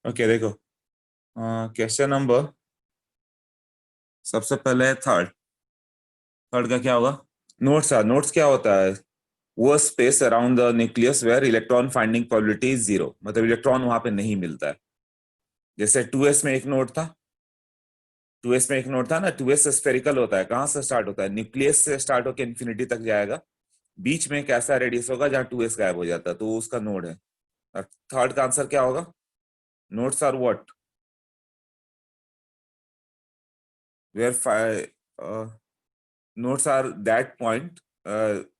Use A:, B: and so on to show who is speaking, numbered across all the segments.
A: Okay देखो, question number सबसे पहले है थर्ड। थर्ड का क्या होगा? नोट्स क्या होता है? वो space around the nucleus where electron finding probability is zero, मतलब इलेक्ट्रॉन वहां पे नहीं मिलता है। जैसे 2s में एक नोट था, 2s में एक नोट था ना, 2s स्फेरिकल होता है, कहाँ से स्टार्ट होता है? न्यूक्लियस से स्टार्ट होकर इन्फिनिटी तक जाएगा। बीच में एक ऐसा रेडियस होगा जहाँ 2s गायब हो जाता है, तो वो उसका नोड है। और थर्ड का आंसर क्या होगा? Nodes are what? Where nodes are that point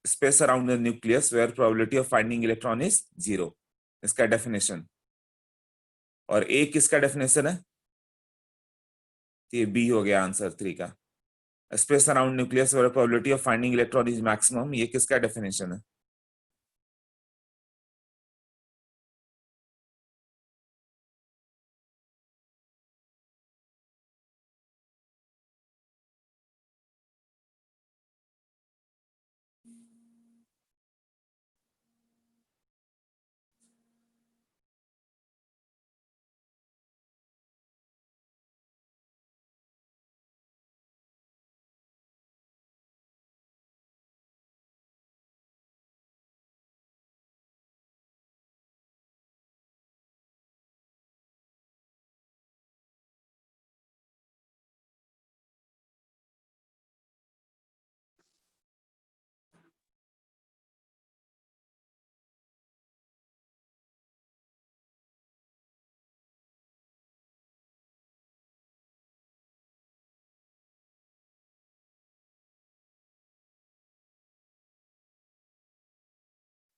A: space around the nucleus where probability of finding electron is zero। इसका डेफिनेशन। और ए किसका डेफिनेशन है? तो ये बी हो गया आंसर 3 का। Space around nucleus where probability of finding electron is maximum, ये किसका डेफिनेशन है?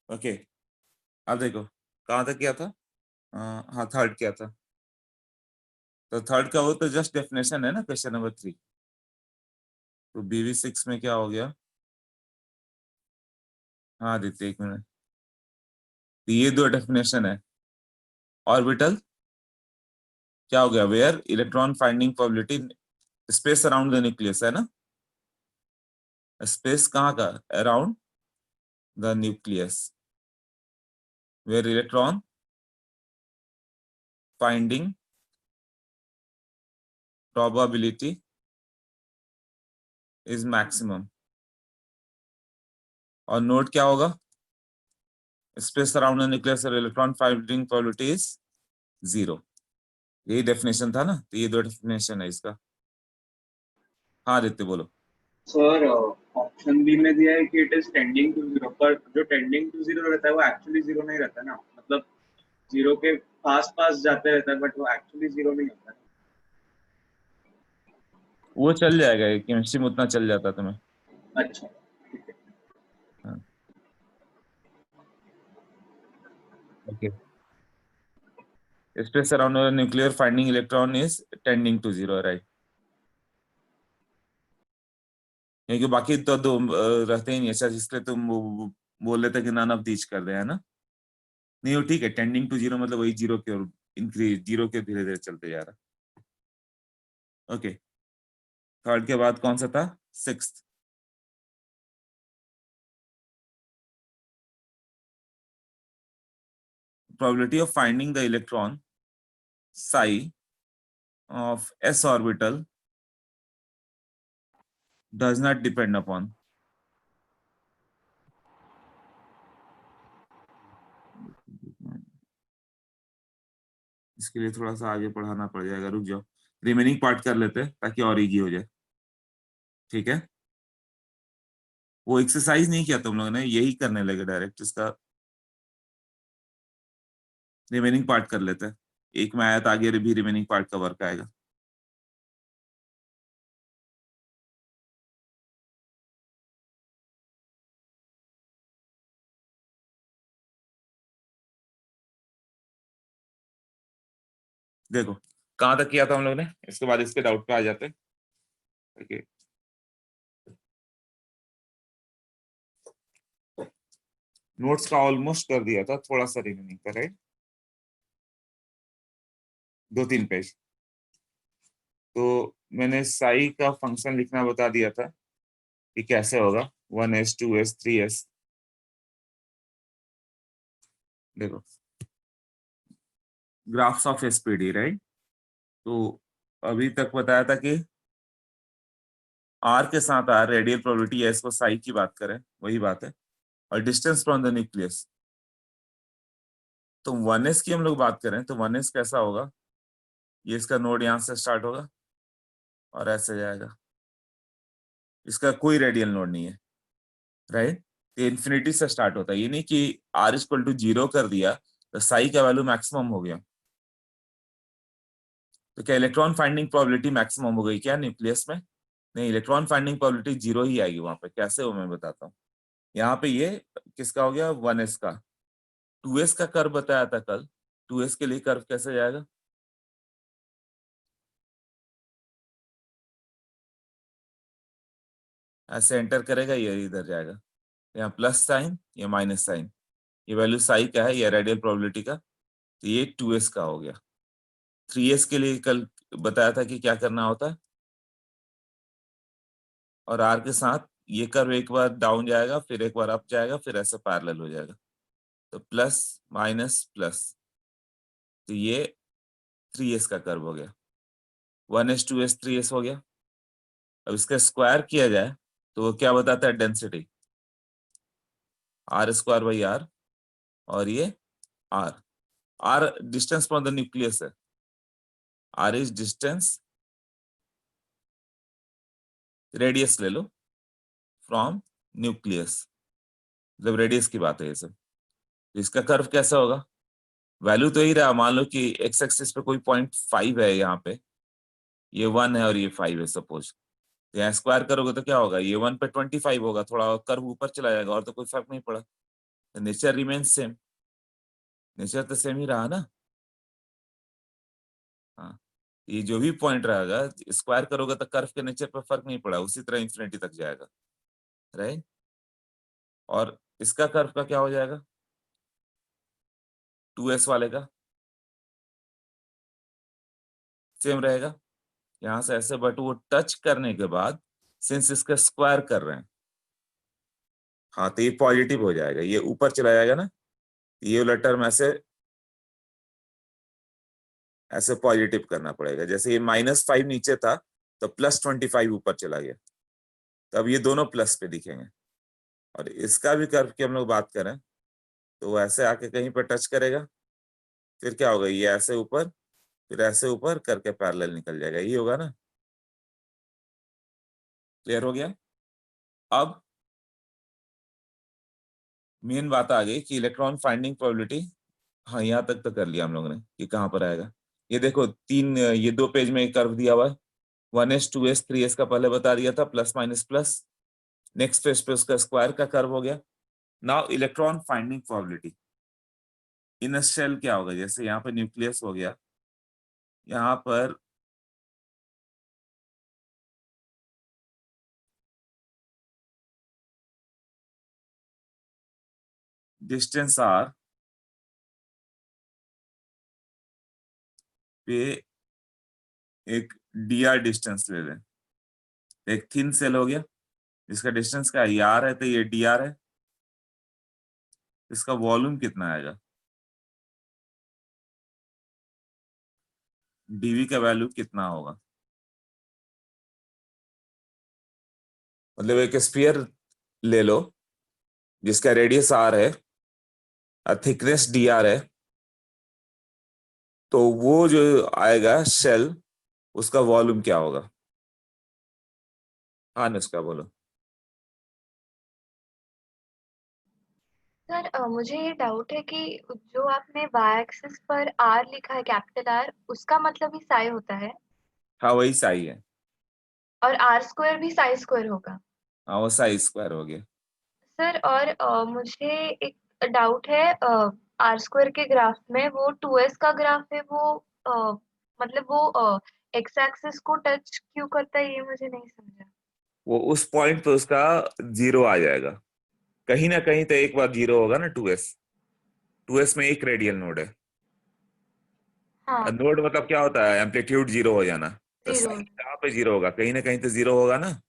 A: ओके, अब देखो कहाँ तक किया था। हाँ थर्ड क्या था? तो थर्ड का वो तो जस्ट डेफिनेशन है ना, क्वेश्चन नंबर 3। तो BV6 में क्या हो गया? हाँ आदित्य एक मिनट, तो ये दो डेफिनेशन है। ऑर्बिटल क्या हो गया? Where electron finding probability space around the nucleus है ना। स्पेस कहाँ का? Around the nucleus where electron finding probability is maximum. और नोट क्या होगा? स्पेस अराउंड द न्यूक्लियस और electron finding probability is zero. यही डेफिनेशन था ना, तो ये दो डेफिनेशन है इसका। हाँ आदित्य बोलो।
B: सर ऑप्शन बी में दिया है कि it is tending to zero, पर जो टेंडिंग टू जीरो रहता है वो एक्चुअली जीरो नहीं रहता ना, मतलब जीरो के पास पास जाते रहता है बट वो एक्चुअली जीरो नहीं होता है।
A: वो चल जाएगा, केमिस्ट्री में उतना चल जाता तुम्हें।
B: अच्छा, ठीक है।
A: हाँ, okay. Space around nuclear finding electron is tending to zero, right. क्योंकि बाकी तो दो रहते ही नहीं, अच्छा इसलिए तुम बोल लेते कि नन ऑफ दीज कर दे, है ना। नहीं वो ठीक है, टेंडिंग टू जीरो मतलब वही जीरो की ओर इंक्रीज, जीरो के धीरे धीरे चलते जा रहा। ओके, थर्ड के बाद कौन सा था? Sixth. probability of finding the electron psi of s orbital does not depend upon। इसके लिए थोड़ा सा आगे पढ़ाना पड़ जाएगा, रुक जाओ। रिमेनिंग पार्ट कर लेते हैं ताकि और इजी हो जाए। ठीक है, वो एक्सरसाइज नहीं किया तुम लोगों ने, यही करने लगे डायरेक्ट इसका। रिमेनिंग पार्ट कर लेते हैं, एक में आया तो आगे भी रिमेनिंग पार्ट का वर्क आएगा। देखो कहाँ तक किया था हम लोग ने, इसके बाद इसके डाउट पे आ जाते हैं। ओके, नोट्स का ऑलमोस्ट कर दिया था, थोड़ा सा रिमेनिंग का, राइट। 2-3 पेज। तो मैंने साई का फंक्शन लिखना बता दिया था कि कैसे होगा, 1s 2s 3s। देखो ग्राफ्स ऑफ एसपीडी, राइट? तो अभी तक बताया था कि आर के साथ आर रेडियल प्रोबेबिलिटी है, इसको साई की बात करें वही बात है, और डिस्टेंस फ्रॉम द न्यूक्लियस। तो 1s की हम लोग बात करें तो 1s कैसा होगा, ये इसका नोड यहां से स्टार्ट होगा और ऐसे जाएगा, इसका कोई रेडियल नोड नहीं है, राइट? ये इन्फिनिटी से स्टार्ट होता है, ये नहीं कि आर इक्वल टू 0 कर दिया तो साई का वैल्यू मैक्सिमम हो गया। तो क्या इलेक्ट्रॉन फाइंडिंग प्रोबेबिलिटी मैक्सिमम हो गई क्या न्यूक्लियस में? नहीं, इलेक्ट्रॉन फाइंडिंग प्रोबेबिलिटी 0 ही आएगी वहां पे। कैसे हो मैं बताता हूँ। यहाँ पे ये किसका हो गया, 1s का। 2s का कर्व बताया था कल, 2s के लिए कर्व कैसे जाएगा, ऐसे एंटर करेगा, ये इधर जाएगा, यहाँ प्लस साइन, ये माइनस साइन, ये वैल्यू साई का है, ये रेडियल प्रोबेबिलिटी का, तो ये 2s का हो गया। 3s के लिए कल बताया था कि क्या करना होता है, और r के साथ ये कर्व एक बार डाउन जाएगा, फिर एक बार अप जाएगा, फिर ऐसे पैरेलल हो जाएगा, तो प्लस माइनस प्लस, तो ये 3s का कर्व हो गया। 1s 2s 3s हो गया। अब इसका स्क्वायर किया जाए तो वो क्या बताता है, डेंसिटी r²/r, और ये r, r distance from the nucleus है, r इज डिस्टेंस, रेडियस ले लो, फ्रॉम न्यूक्लियस, मतलब रेडियस की बात है ये सब। तो इसका कर्व कैसा होगा, वैल्यू तो ही रहा, मान लो कि एक्स एक्सिस पे कोई 0.5 है, यहाँ पे ये 1 है और ये 5 है सपोज, तो यहाँ स्क्वायर करोगे तो क्या होगा, ये 1 पे 25 होगा, थोड़ा कर्व ऊपर चला जाएगा, और तो कोई फर्क नहीं पड़ा, तो नेचर रिमेन्स सेम, नेचर तो सेम ही रहा ना। हाँ, ये जो भी पॉइंट रहेगा स्क्वायर करोगे तो कर्व के नेचर पर फर्क नहीं पड़ा, उसी तरह इंफिनिटी तक जाएगा, राइट? और इसका कर्व का क्या हो जाएगा, 2s वाले का सेम रहेगा, यहां से ऐसे, बट वो टच करने के बाद सिंस इसका स्क्वायर कर रहे हैं, हाँ, तो ये पॉजिटिव हो जाएगा, ये ऊपर चला जाएगा ना, ये वाला टर्म ऐसे ऐसे पॉजिटिव करना पड़ेगा, जैसे ये -5 नीचे था तो +25 ऊपर चला गया, तो अब ये दोनों प्लस पे दिखेंगे। और इसका भी कर्व की हम लोग बात करें तो वो ऐसे आके कहीं पर टच करेगा, फिर क्या होगा, ये ऐसे ऊपर, फिर ऐसे ऊपर करके पैरेलल निकल जाएगा, ये होगा ना। क्लियर हो गया? अब मेन बात आ गई कि इलेक्ट्रॉन फाइंडिंग प्रोबेबिलिटी, हाँ यहाँ तक तो कर लिया हम लोगों ने कि कहाँ पर आएगा। ये देखो तीन, ये 2 पेज में कर्व दिया हुआ है, 1s 2s 3s का पहले बता दिया था, plus minus plus, next page पे उसका स्क्वायर का कर्व हो गया। Now electron finding probability in a shell क्या होगा, जैसे यहाँ पे न्यूक्लियस हो गया, यहाँ पर डिस्टेंस r पे एक dr डिस्टेंस ले लें, एक थिन सेल हो गया जिसका डिस्टेंस क्या है, r है, तो ये dr है, इसका वॉल्यूम कितना आएगा, dv का वैल्यू कितना होगा, मतलब एक स्फीयर ले लो जिसका रेडियस r है, थिकनेस dr है, तो वो जो आएगा शेल, उसका वॉल्यूम क्या होगा। हाँ अनुष्का बोलो।
C: सर मुझे ये डाउट है कि जो आपने वाई एक्सिस पर आर लिखा है, कैपिटल आर, उसका मतलब ही साई होता है,
A: हाँ वही साई है,
C: और आर स्क्वायर भी साई स्क्वायर होगा।
A: हाँ वो साई स्क्वायर हो गया।
C: सर और मुझे एक डाउट है, आर स्क्वायर के ग्राफ में वो 2s का ग्राफ है, वो मतलब वो एक्स एक्सिस को टच क्यों करता है, ये मुझे नहीं समझा।
A: वो उस पॉइंट पे उसका 0 आ जाएगा, कहीं ना कहीं तो एक बार 0 होगा ना। 2s में एक रेडियल नोड है,
C: हाँ,
A: नोड मतलब क्या होता है, एम्पलीट्यूड 0 हो जाना, तो
C: जीरो।
A: साइन कहाँ पे 0 होगा, कहीं ना कहीं तो 0 होगा ना।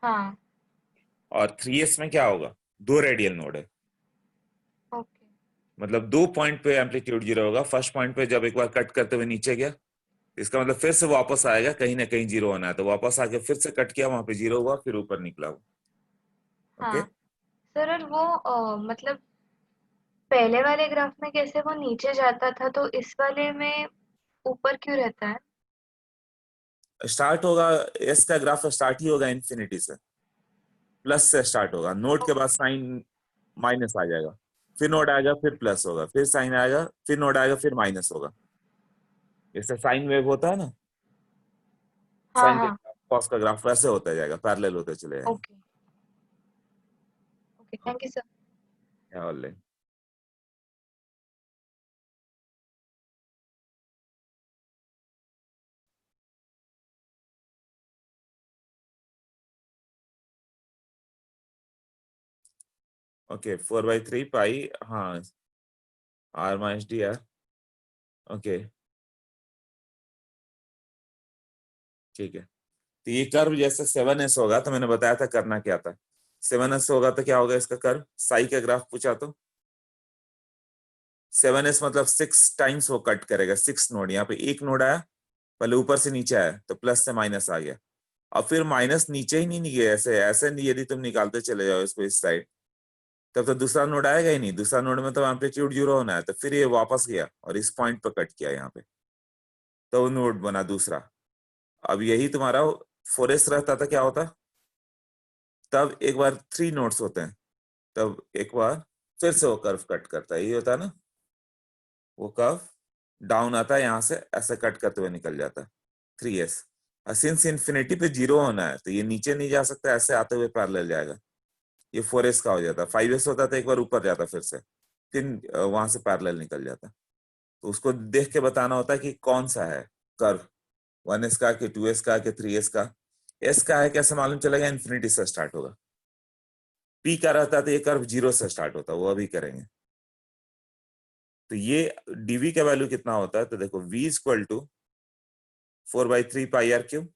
C: हाँ।
A: और 3s में क्या होगा, 2 रेडियल नोड है,
C: ओके।
A: मतलब 2 पॉइंट पे एम्पलीट्यूड 0 होगा। फर्स्ट पॉइंट पे जब एक बार कट करते हुए नीचे गया, इसका मतलब फिर से वापस आएगा, कहीं ना कहीं 0 होना है, तो वापस आके फिर से कट किया, वहां पे 0 हुआ, फिर ऊपर निकला वो। ओके।
C: हाँ सर, और वो मतलब पहले वाले ग्राफ में कैसे वो नीचे जाता था, तो इस वाले में ऊपर क्यों रहता है?
A: स्टार्ट होगा, एस का ग्राफ स्टार्ट ही होगा इन्फिनिटी से, प्लस से स्टार्ट होगा, नोड के बाद साइन माइनस आ जाएगा, फिर नोड आएगा, फिर प्लस होगा, फिर साइन आएगा, फिर नोड आएगा, फिर माइनस होगा। जैसे साइन वेव होता है ना,
C: हाँ
A: साइन के
C: हाँ।
A: कॉस का ग्राफ वैसे होता जाएगा, पैरेलल होते चले जाएंगे।
C: Okay okay, thank you sir.
A: क्या बोल ओके, 4/3 पाई, हाँ, R minus D R. Okay, ठीक है। तो ये कर्व जैसे 7s होगा, तो मैंने बताया था करना क्या था। 7s होगा तो क्या होगा इसका कर्व, साई का ग्राफ पूछा तो 7s मतलब 6 टाइम्स वो कट करेगा, 6 नोड। यहाँ पे एक नोड आया, पहले ऊपर से नीचे आया, तो प्लस से माइनस आ गया, और फिर माइनस नीचे ही नहीं गया, ऐसे ऐसे नहीं, यदि तुम निकालते चले जाओ इसको इस साइड, तब तो दूसरा नोड आएगा ही नहीं। दूसरा नोड में तो एम्पलीट्यूड 0 होना है, तो फिर ये वापस गया और इस पॉइंट पर कट किया यहाँ पे, तो वो नोड बना दूसरा। अब यही तुम्हारा 4s रहता था, क्या होता, तब एक बार 3 नोड्स होते हैं, तब एक बार फिर से वो कर्व कट करता है, ये होता है ना, वो कर्व डाउन आता है, यहाँ से ऐसे कट करते हुए निकल जाता है 3s। सिंस इन्फिनिटी पे 0 होना है, तो ये नीचे नहीं जा सकता, ऐसे आते हुए पैरेलल जाएगा, ये 4s का हो जाता। 5s होता तो एक बार ऊपर जाता, फिर से, फिर वहां से पैरेलल निकल जाता। तो उसको देख के बताना होता है कि कौन सा है कर्व, 1s का कि 2s का कि 3s का। s का है कैसे मालूम चलेगा, इन्फिनिटी से स्टार्ट होगा। p का रहता है तो ये कर्व 0 से स्टार्ट होता है, वो अभी करेंगे। तो ये dv का वैल्यू कितना होता है, तो देखो v equal to 4/3 pi R cube.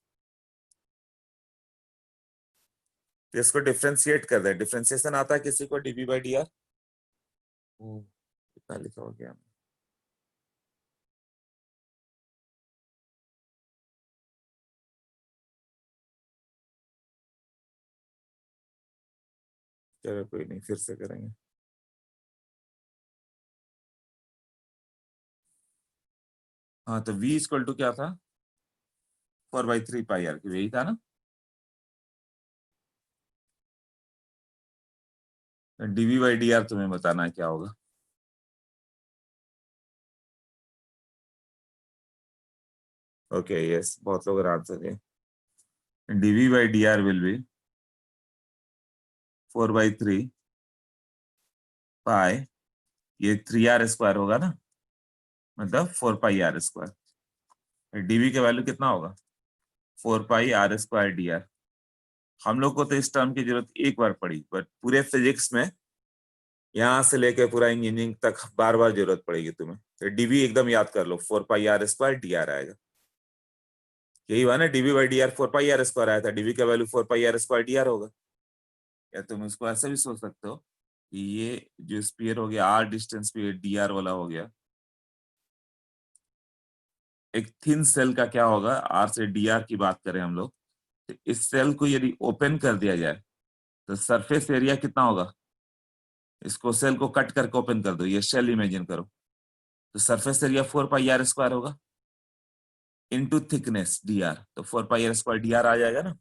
A: तो इसको डिफ्रेंशिएट कर दें, डिफ्रेंशिएशन आता है किसी को dv बाई डी आर, कितना लिखा हो गया, चलो कोई नहीं, फिर से करेंगे। हाँ, तो v इक्वल टू क्या था, 4/3 पाई आर क्यूब, यही था ना। dv बाई डी आर तुम्हें बताना है क्या होगा। ओके, यस, बहुत लोग आंसर दिए। dv by D R will be 4/3 पाई, ये 3r² होगा ना, मतलब 4 पाई r²। dv के वैल्यू कितना होगा, 4 पाई r² dr। हम लोग को तो इस टर्म की जरूरत एक बार पड़ी, बट पूरे फिजिक्स में यहां से लेकर पूरा इंजीनियरिंग तक बार बार जरूरत पड़ेगी तुम्हें। तो dv एकदम याद कर लो, 4 पाई r² dr आएगा। यही हुआ ना, dv by D R 4 pi r² आया था, dv का वैल्यू 4 पाई r² dr होगा। या तुम इसको ऐसे भी सोच सकते हो कि ये जो स्पीयर हो गया, r डिस्टेंस पे dr वाला हो गया, एक थिन सेल का क्या होगा, r से dr की बात करें हम लोग, तो इस सेल को यदि ओपन कर दिया जाए, तो सरफेस एरिया कितना होगा, इसको सेल को कट करके ओपन कर दो, ये शेल इमेजिन करो, तो सरफेस एरिया 4 पाई r² होगा, इनटू थिकनेस dr, तो 4 पाई r² dr आ जाएगा ना।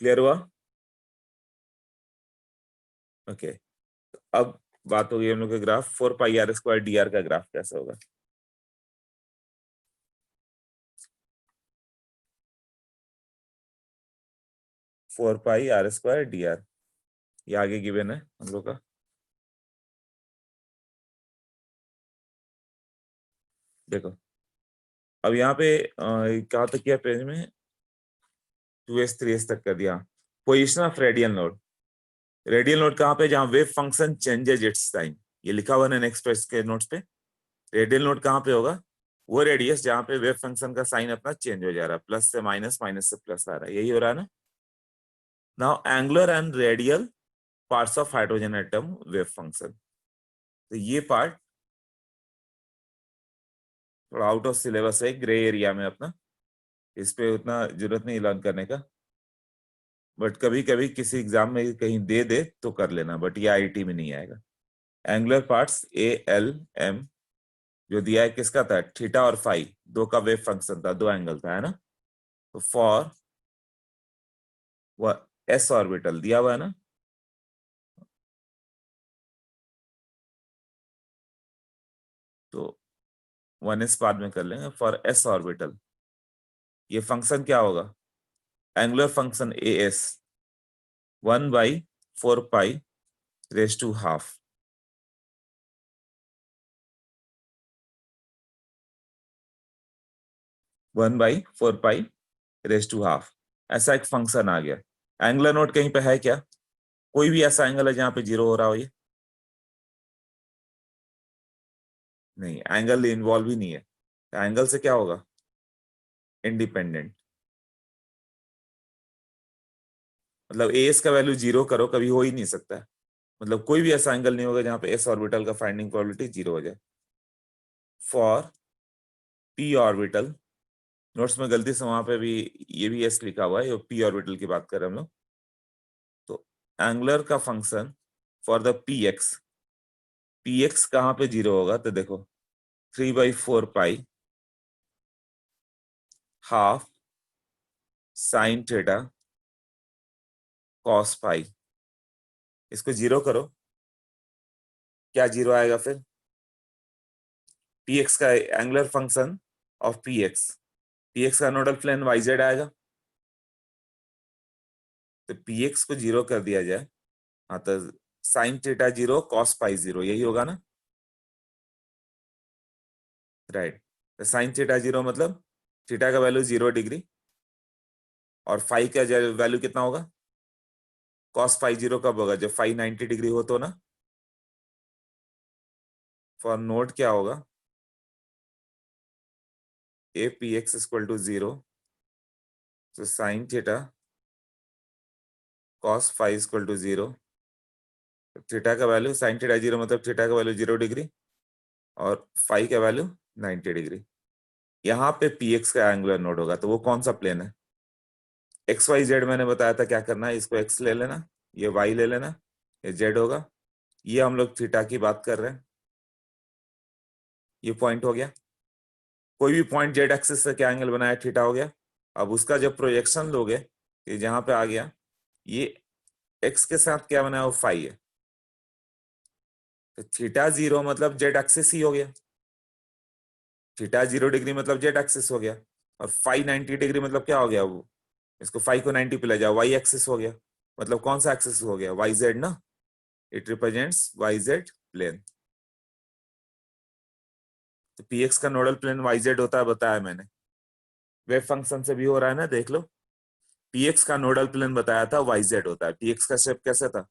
A: क्लियर हुआ। ओके, अब बात होगी हम लोग के ग्राफ 4 पाई r² dr का ग्राफ कैसे होगा। 4 पाई r² dr, ये आगे गिवन है हम लोग का। देखो, अब यहाँ पे कहाँ तक किया पेज में, 2s 3s तक कर दिया। Position of radial node, radial node कहाँ पे, जहाँ wave function changes it's time, ये लिखा हुआ है नेक्स्ट पेज के नोट्स पे। रेडियल नोड कहाँ पे होगा, वो रेडियस जहाँ पे वेव फंक्शन का साइन अपना चेंज हो जा रहा है, प्लस से माइनस, माइनस से प्लस आ रहा है, यही हो रहा है ना। Now angular and radial parts of hydrogen atom wave function. तो ये पार्ट थोड़ा आउट ऑफ सिलेबस है, ग्रे एरिया में अपना, इस पे उतना जरूरत नहीं लर्न करने का, बट कभी कभी किसी एग्जाम में कहीं दे दे तो कर लेना, बट ये आईआईटी में नहीं आएगा। Angular parts A L M जो दिया है किसका था, थीटा और फाई, दो का वेव फंक्शन था, दो एंगल था, है ना। तो फॉर वह एस ऑर्बिटल दिया हुआ है ना, तो वन एस बाद में कर लेंगे। फॉर एस ऑर्बिटल ये फंक्शन क्या होगा, angular function A S 1/4 pi raise to half, one by four pi raise to half, ऐसा एक फंक्शन आ गया। एंगुलर नोट कहीं पे है क्या, कोई भी ऐसा एंगल है जहां पे जीरो हो रहा हो, ये नहीं, एंगल इन्वॉल्व ही नहीं है, एंगल से क्या होगा, इंडिपेंडेंट। मतलब एस का वैल्यू जीरो करो, कभी हो ही नहीं सकता है, मतलब कोई भी ऐसा एंगल नहीं होगा जहां पे एस ऑर्बिटल का फाइंडिंग प्रोबेबिलिटी जीरो हो जाए। फॉर पी ऑर्बिटल, नोट्स में गलती से वहां पे भी ये भी एस लिखा हुआ है, ये पी ऑर्बिटल की बात कर रहे हैं हम लोग। तो एंगुलर का function for the P X कहां पे जीरो होगा, तो देखो 3/4 pi half sine theta cos pi, इसको जीरो करो, क्या जीरो आएगा फिर, पी एक्स का angular function of P X का नोडल प्लेन वाई जेड आएगा, तो पी एक्स को जीरो कर दिया जाए, हाँ तो sine theta zero cos pi zero, यही होगा ना, राइट। तो साइन थीटा जीरो मतलब थीटा का वैल्यू 0 डिग्री और फाई का वैल्यू कितना होगा, कॉस फाई जीरो कब होगा, जब फाई 90 डिग्री हो तो ना। फॉर नोट क्या होगा, A P X equal to 0, तो sine theta cos phi equal to 0, theta का वैल्यू साइन थीटा जीरो मतलब थीटा का वैल्यू 0 डिग्री और फाई का वैल्यू 90 डिग्री। यहाँ पे पी एक्स का एंगुलर नोड होगा, तो वो कौन सा प्लेन है, एक्स वाई जेड मैंने बताया था क्या करना है, इसको एक्स ले लेना, ये वाई ले लेना, ये जेड होगा, ये हम लोग थीटा की बात कर रहे हैं, ये पॉइंट हो गया, कोई भी पॉइंट जेड एक्सिस से क्या एंगल बनाया, थीटा हो गया। अब उसका जब प्रोजेक्शन लोगे, ये जहां पे आ गया, ये एक्स के साथ क्या बनाया, वो फाई है, तो थीटा जीरो मतलब जेड एक्सिस ही हो गया, थीटा 0 डिग्री मतलब जेड एक्सिस हो गया, और फाई 90 डिग्री मतलब क्या हो गया, वो इसको फाई को 90 पे ले जाओ, वाई एक्सिस हो गया, मतलब कौन सा एक्सिस हो गया, वाई जेड ना, it represents Y Z plane. तो पी एक्स का नोडल प्लेन वाई जेड होता है, बताया मैंने, वेव फंक्शन से भी हो रहा है ना, देख लो, पी एक्स का नोडल प्लेन बताया था वाई जेड होता है। पी एक्स का शेप कैसे था,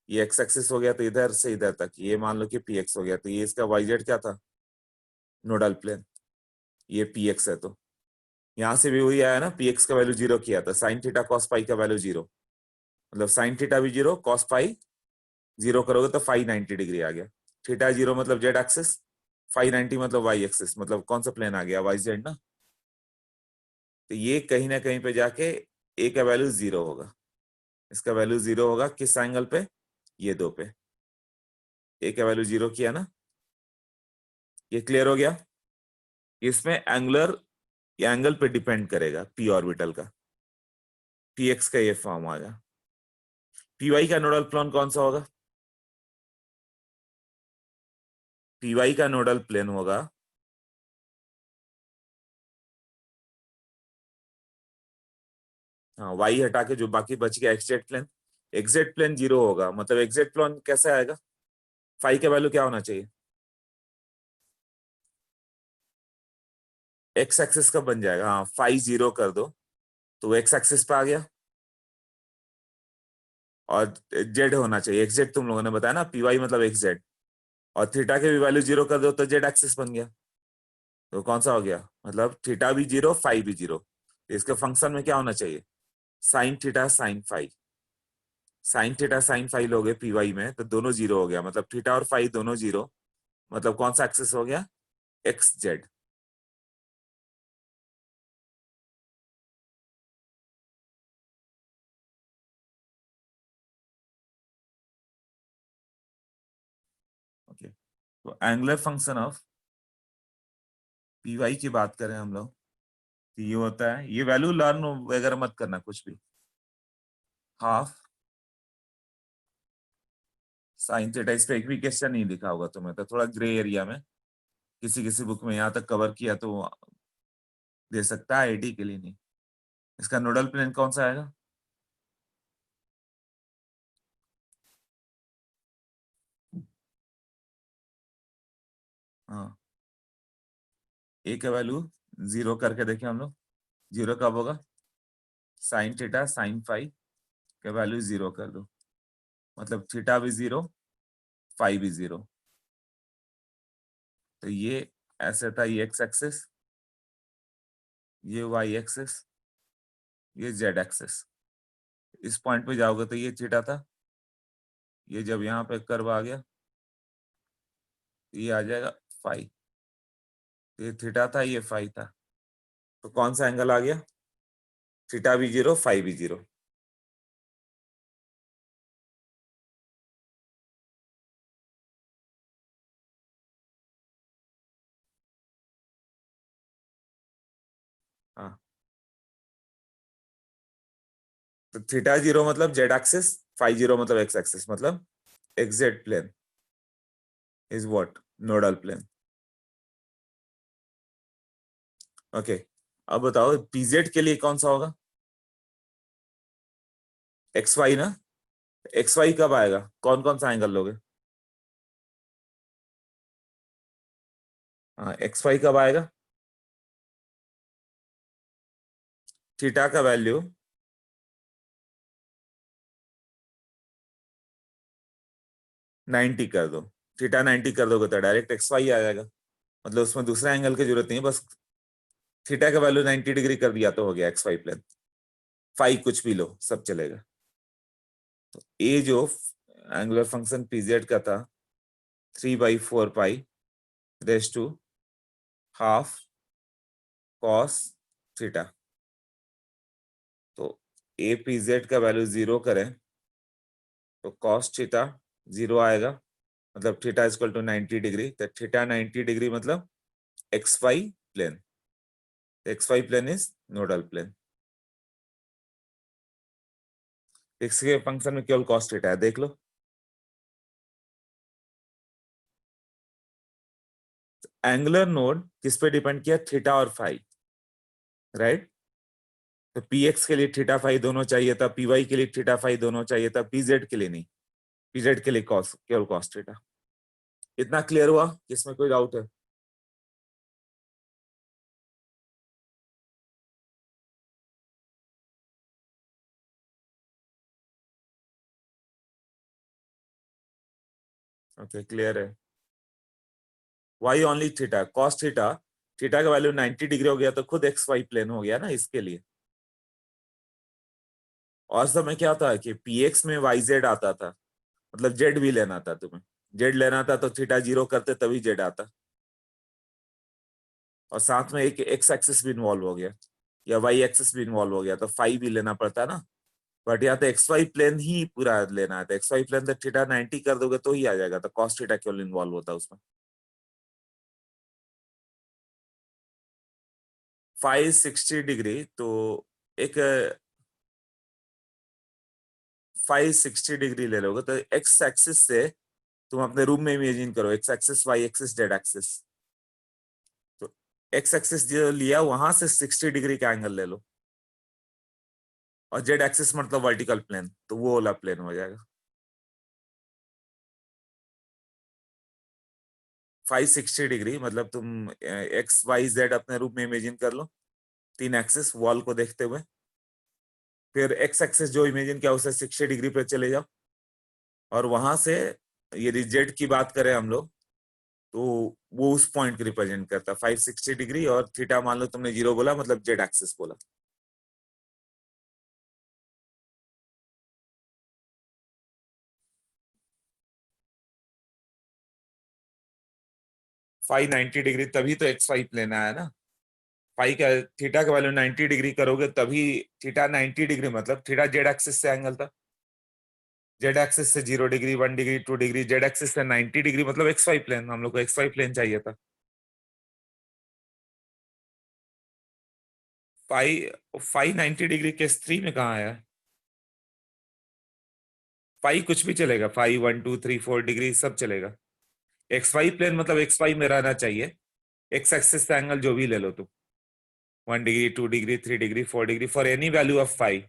A: ये एक्स एक्सिस हो गया, तो इधर से इधर तक ये मान लो कि पी एक्स हो गया, तो ये इसका वाई जेड क्या था, नोडल प्लेन, ये पी एक्स है, तो यहां से भी वही आया ना, पी एक्स का वैल्यू जीरो किया था, साइन थीटा कॉस पाई का वैल्यू जीरो, मतलब साइन थीटा भी जीरो, कॉस पाई जीरो करोगे तो फाई 90 डिग्री आ गया, थीटा जीरो मतलब जेड एक्सिस, फाई 90 मतलब वाई एक्सिस, मतलब कौन सा प्लेन आ गया, वाई जेड ना। तो ये कहीं ना कहीं पे जाके ए का वैल्यू जीरो होगा, इसका वैल्यू जीरो होगा किस एंगल पे, ये दो पे, ए का वैल्यू जीरो किया ना, ये क्लियर हो गया। इसमें एंगुलर एंगल पे डिपेंड करेगा पी ऑर्बिटल का, पी एक्स का ये फॉर्म आ गया। पी वाई का नोडल प्लेन कौन सा होगा, पी वाई का नोडल प्लेन होगा, हाँ वाई हटा के जो बाकी बच गया X Z plane, X Z plane zero होगा, मतलब एक्जेक्ट प्लेन कैसे आएगा, फाई का वैल्यू क्या होना चाहिए, एक्स एक्सिस का बन जाएगा, हाँ फाई जीरो कर दो तो एक्स एक्सिस पे आ गया, और जेड होना चाहिए एग्जैक्ट, तुम लोगों ने बताया ना पी वाई मतलब एक्जेड, और थीटा के भी वैल्यू जीरो कर दो तो जेड एक्सिस बन गया, तो कौन सा हो गया, मतलब थीटा भी जीरो फाई भी जीरो, इसके फंक्शन में क्या होना चाहिए, sine theta sine phi, sine theta sine phi लोगे पीवाई में तो दोनों जीरो हो गया, मतलब थीटा और फाई दोनों जीरो, मतलब कौन सा एक्सिस हो गया, एक्स जेड। ओके, तो एंगुलर फंक्शन ऑफ पीवाई की बात करें हम लोग, तो ये होता है, ये वैल्यू लर्न वगैरह मत करना कुछ भी, हाफ साइन थीटा। इस पे एक भी क्वेश्चन नहीं लिखा होगा तुम्हें, तो थोड़ा ग्रे एरिया में, किसी किसी बुक में यहाँ तक कवर किया तो दे सकता है, आईआईटी के लिए नहीं। इसका नोडल प्लेन कौन सा आएगा, हाँ ए का वैल्यू जीरो करके देखें हम लोग, जीरो कब होगा, साइन थीटा साइन फाई का वैल्यू जीरो कर दो, मतलब थीटा भी जीरो फाई भी जीरो। तो ये ऐसे था, ये एक्स एक्सिस, ये वाई एक्सिस, ये जेड एक्सिस। इस पॉइंट पे जाओगे तो ये थीटा था, ये जब यहाँ पे कर्व आ गया ये आ जाएगा फाई, ये थीटा था ये फाई था, तो कौन सा एंगल आ गया, थीटा भी जीरो फाई भी जीरो। हाँ, तो थीटा जीरो मतलब जेड एक्सिस, फाई जीरो मतलब एक्स एक्सिस, मतलब X Z plane is what, nodal plane. Okay, अब बताओ पीजेड के लिए कौन सा होगा, एक्स वाई ना, एक्स वाई कब आएगा, कौन कौन सा एंगल लोगे, हाँ एक्स वाई कब आएगा, थीटा का वैल्यू 90 कर दो, थीटा 90 कर दोगे तो डायरेक्ट एक्स वाई आ जाएगा, मतलब उसमें दूसरा एंगल की जरूरत नहीं है, बस थीटा का वैल्यू 90 डिग्री कर दिया तो हो गया एक्स वाई प्लेन, फाई कुछ भी लो सब चलेगा। तो ए जो एंगुलर फंक्शन पीजेड का था 3/4 pi raise to half cos theta, तो ए पीजेड का वैल्यू जीरो करें तो कॉस थीटा जीरो आएगा, मतलब theta is equal to 90 degree, तो थीटा 90 डिग्री मतलब X Y plane, X Y plane is nodal plane. X के फंक्शन में केवल कॉस थीटा है, देख लो। एंगुलर नोड किस पे डिपेंड किया, थीटा और फाई, राइट। तो पी एक्स के लिए थीटा फाई दोनों चाहिए था, पी वाई के लिए थीटा फाई दोनों चाहिए था, पीजेड के लिए नहीं, पीजेड के लिए कॉस, केवल कॉस थीटा। इतना क्लियर हुआ कि इसमें कोई डाउट है, ओके क्लियर है। Why only theta, cos theta, theta का वैल्यू 90 डिग्री हो गया तो खुद एक्स वाई प्लेन हो गया ना इसके लिए। और समय क्या था कि पी एक्स में वाई जेड आता था, मतलब जेड भी लेना था तुम्हें, जेड लेना था तो थीटा जीरो करते तभी जेड आता, और साथ में एक एक्स एक्सिस भी इन्वॉल्व हो गया या वाई एक्सिस भी इन्वॉल्व हो गया तो फाई भी लेना पड़ता ना, बट यहाँ तो एक्स वाई प्लेन ही पूरा लेना है, तो एक्स वाई प्लेन तो थीटा 90 कर दोगे तो ही आ जाएगा, तो कॉस थीटा केवल इन्वॉल्व होता है उसमें। फाइव 60 डिग्री तो एक 560 डिग्री ले लोगे तो एक्स एक्सिस से तुम अपने रूम में इमेजिन करो, X axis Y axis Z axis, तो एक्स एक्सिस जो लिया वहां से 60 डिग्री का एंगल ले लो, और जेड एक्सिस मतलब वर्टिकल प्लेन, तो वो वाला प्लेन हो जाएगा। 560 डिग्री मतलब तुम एक्स वाई जेड अपने रूप में इमेजिन कर लो, तीन एक्सिस वॉल को देखते हुए, फिर एक्स एक्सिस जो इमेजिन किया उसे 60 डिग्री पे चले जाओ, और वहां से यदि जेड की बात करें हम लोग तो वो उस पॉइंट को रिप्रेजेंट करता है 560 डिग्री, और थीटा मान लो तुमने जीरो बोला मतलब जेड एक्सिस बोला। फाई 90 डिग्री, तभी तो एक्स वाई प्लेन आया ना। फाई का थीटा का वैल्यू 90 डिग्री करोगे तभी थीटा 90 डिग्री, मतलब थीटा जेड एक्सिस से एंगल था, जेड एक्सिस से 0 degree 1 degree 2 degree, Z axis से 90 डिग्री, मतलब एक्स वाई प्लेन, हम लोग को एक्स वाई प्लेन चाहिए था। फाई फाई 90 डिग्री केस 3 में कहाँ आया? फाई कुछ भी चलेगा, फाई 1 2 3 4 डिग्री सब चलेगा। एक्स वाई प्लेन मतलब एक्स वाई में रहना चाहिए, एक्स एक्सिस से एंगल जो भी ले लो तुम, 1 degree 2 degree 3 degree 4 degree, for any value of phi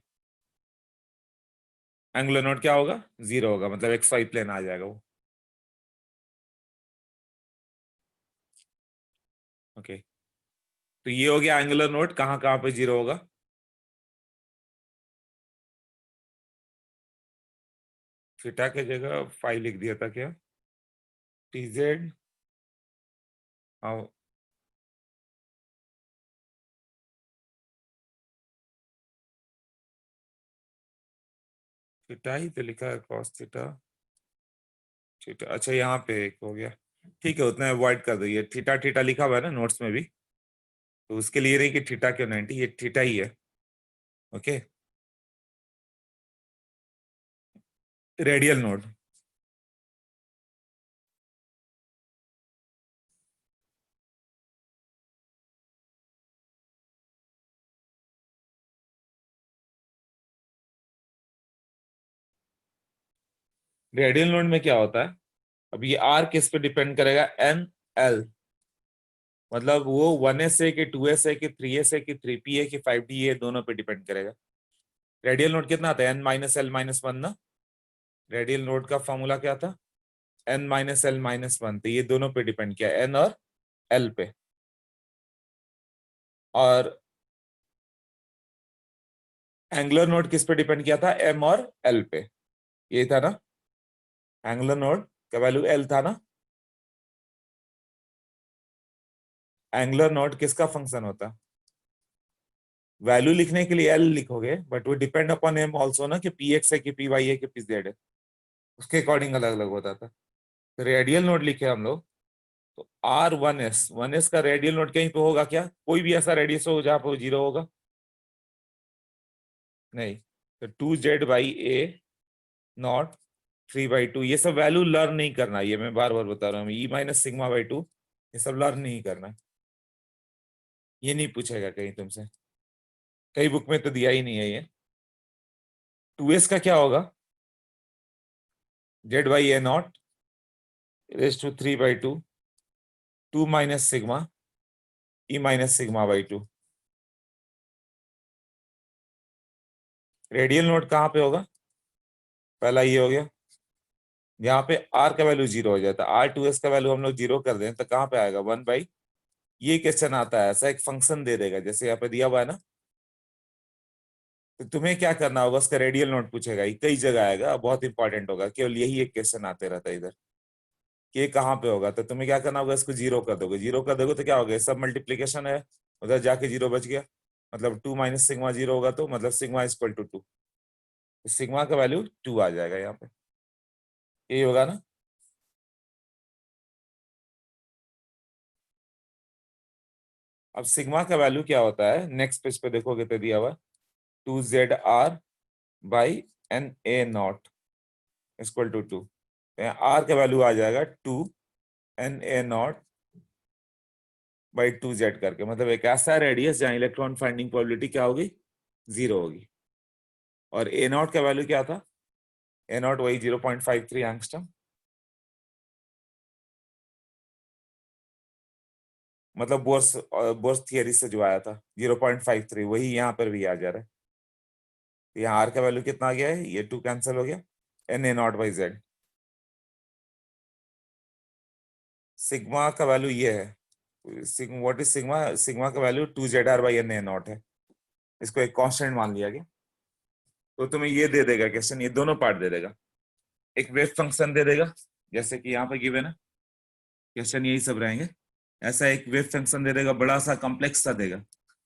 A: angular node क्या होगा? 0 होगा, मतलब एक्स वाई प्लेन आ जाएगा वो। ओके, तो ये हो गया एंगुलर नोड, कहाँ कहाँ पे 0 होगा। थीटा के जगह फाई लिख दिया था क्या? टी जेड, थीटा ही तो लिखा है, कॉस थीटा। थीटा, अच्छा यहाँ पे एक हो गया, ठीक है, उतना अवॉइड कर दो, ये थीटा थीटा लिखा हुआ है ना नोट्स में भी, तो उसके लिए नहीं कि थीटा क्यों 90, ये थीटा ही है। Okay, radial node, radial node में क्या होता है? अब ये आर किस पे डिपेंड करेगा? एन एल, मतलब वो 1s है कि 2s है कि 3s है कि 3p है कि 5d है, दोनों पे डिपेंड करेगा। रेडियल नोड कितना आता है? n minus L minus one ना। रेडियल नोड का फॉर्मूला क्या था? n minus L minus one, तो ये दोनों पे डिपेंड किया, n और l पे। और एंगुलर नोड किस पे डिपेंड किया था? m और l पे, ये था ना, एंगुलर नोड का वैल्यू l था ना। एंगुलर नोड किसका फंक्शन होता है? वैल्यू लिखने के लिए l लिखोगे, बट वो डिपेंड अपॉन m ऑल्सो ना, कि px है कि py है कि pz है, उसके अकॉर्डिंग अलग अलग होता था। तो रेडियल नोड लिखे हम लोग, तो R1s का रेडियल नोड कहीं पे होगा क्या? कोई भी ऐसा रेडियस हो जहां पर 0 होगा? नहीं, तो 2z बाई ए नॉट 3/2, ये सब वैल्यू लर्न नहीं करना, ये मैं बार बार बता रहा हूँ, ई माइनस सिग्मा बाई 2, ये सब लर्न नहीं करना, ये नहीं पूछेगा कहीं तुमसे, कई बुक में तो दिया ही नहीं है ये। 2s का क्या होगा? z by A naught raise to 3/2, 2 minus sigma E minus sigma by 2। Radial node कहाँ पे होगा? पहला ये हो गया, यहाँ पे r का वैल्यू 0 हो जाता है, R2s का वैल्यू हम लोग 0 कर दें तो कहाँ पे आएगा? 1/, ये क्वेश्चन आता है, ऐसा एक फंक्शन दे देगा जैसे यहाँ पे दिया हुआ है ना, तो तुम्हें क्या करना होगा? उसका रेडियल नोट पूछेगा, ये कई जगह आएगा, बहुत इंपॉर्टेंट होगा, केवल यही एक क्वेश्चन आते रहता है इधर, कि ये कहाँ पे होगा, तो तुम्हें क्या करना होगा? इसको 0 कर दोगे, 0 कर दोगे तो क्या होगा? सब मल्टीप्लीकेशन है, उधर जाके 0 बच गया, मतलब 2 माइनस सिग्मा 0 होगा, तो मतलब sigma is equal to 2, sigma का वैल्यू 2 आ जाएगा यहाँ पे, यही होगा ना। अब सिग्मा का वैल्यू क्या होता है? नेक्स्ट पेज पे देखोगे तो दिया हुआ 2zr by N A naught equal to 2, R का वैल्यू आ जाएगा 2 na0 बाई 2z करके, मतलब एक ऐसा रेडियस जहां इलेक्ट्रॉन फाइंडिंग प्रोबेबिलिटी क्या होगी? 0 होगी। और a0 का वैल्यू क्या था? a0 वही 0.53 एंगस्ट्रॉम, मतलब बोर्स थियरी से जो आया था 0.53, वही यहाँ पर भी आ जा रहा है। तो यहाँ आर का वैल्यू कितना आ गया है? ये 2 कैंसिल हो गया, na0 बाई z। सिग्मा का वैल्यू ये है, व्हाट इज सिग्मा? सिग्मा का वैल्यू 2zr बाई na0 है, इसको एक कांस्टेंट मान लिया गया। तो तुम्हें ये दे देगा क्वेश्चन, ये दोनों पार्ट दे देगा, एक वेव फंक्शन दे देगा जैसे कि यहाँ पे गिवन है, क्वेश्चन यही सब रहेंगे, ऐसा एक वेव फंक्शन दे देगा, बड़ा सा कॉम्प्लेक्स सा देगा,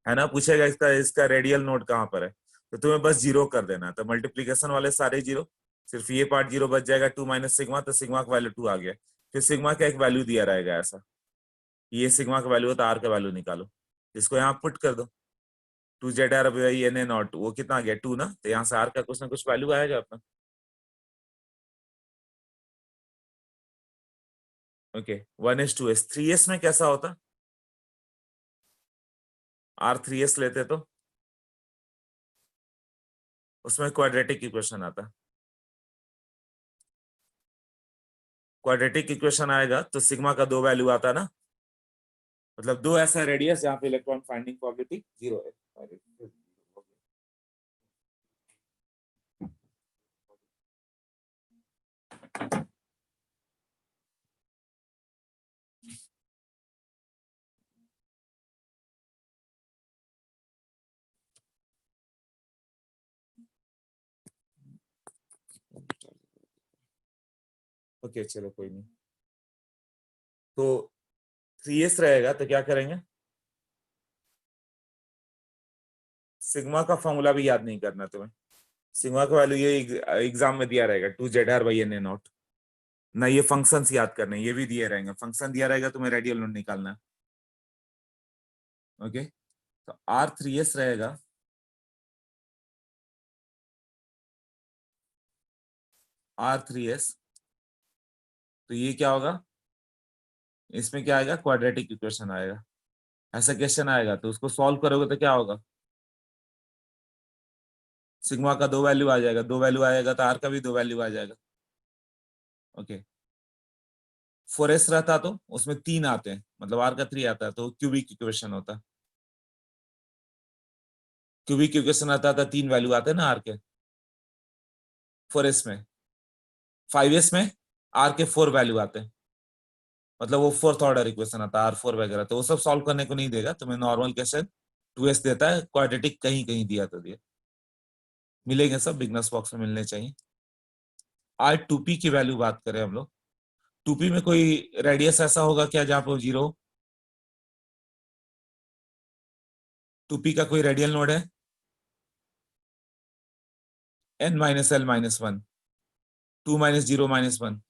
A: है ना, पूछेगा इसका इसका रेडियल नोड कहाँ पर है, तो तुम्हें बस 0 कर देना है, तो मल्टीप्लीकेशन वाले सारे 0, सिर्फ ये पार्ट 0 बच जाएगा, 2 माइनस सिग्मा, तो सिग्मा का वैल्यू 2 आ गया, फिर सिग्मा का एक वैल्यू दिया रहेगा ऐसा, ये सिग्मा का वैल्यू होता है, आर का वैल्यू निकालो, इसको यहाँ पुट कर दो, 2ZR बाई NA नॉट, वो कितना आ गया 2 ना, तो यहाँ से आर का कुछ ना कुछ वैल्यू आएगा अपना। ओके 1:2s, 3s में कैसा होता, R3s लेते तो उसमें क्वाड्रेटिक इक्वेशन आता, क्वाड्रेटिक इक्वेशन आएगा तो सिग्मा का 2 वैल्यू आता ना, मतलब 2 ऐसा रेडियस जहाँ पे इलेक्ट्रॉन फाइंडिंग प्रोबेबिलिटी 0 है। ओके चलो कोई नहीं, तो 3s रहेगा तो क्या करेंगे, सिग्मा का फॉर्मूला भी याद नहीं करना तुम्हें, सिग्मा का वैल्यू ये एग्जाम में दिया रहेगा 2ZR बाई NA नॉट, ना ये फंक्शंस याद करने, ये भी दिए रहेंगे, फंक्शन दिया रहेगा तुम्हें रेडियल नोट निकालना है। ओके तो R3s रहेगा, R3s, तो ये क्या होगा, इसमें क्या आएगा, क्वाड्रेटिक इक्वेशन आएगा, ऐसा क्वेश्चन आएगा तो उसको सॉल्व करोगे तो क्या होगा, सिग्मा का 2 वैल्यू आ जाएगा, 2 वैल्यू आएगा तो आर का भी 2 वैल्यू आ जाएगा। ओके 4s रहता तो उसमें 3 आते हैं, मतलब आर का 3 आता है, तो क्यूबिक इक्वेशन होता, क्यूबिक इक्वेशन आता था, 3 वैल्यू आते हैं ना आर के, 4s में, 5s में आर के 4 वैल्यू आते हैं, मतलब वो फोर्थ ऑर्डर इक्वेशन आता है R4 वगैरह, तो वो सब सॉल्व करने को नहीं देगा तुम्हें, नॉर्मल क्वेश्चन 2s देता है, क्वाड्रेटिक कहीं कहीं दिया तो दिया, मिलेंगे सब बिगनर्स बॉक्स में मिलने चाहिए। आज 2p की वैल्यू बात करें हम लोग, 2p में कोई रेडियस ऐसा होगा क्या जहां पर 0, 2p का कोई रेडियल नोड है, n minus l minus 1, 2 minus 0 minus 1,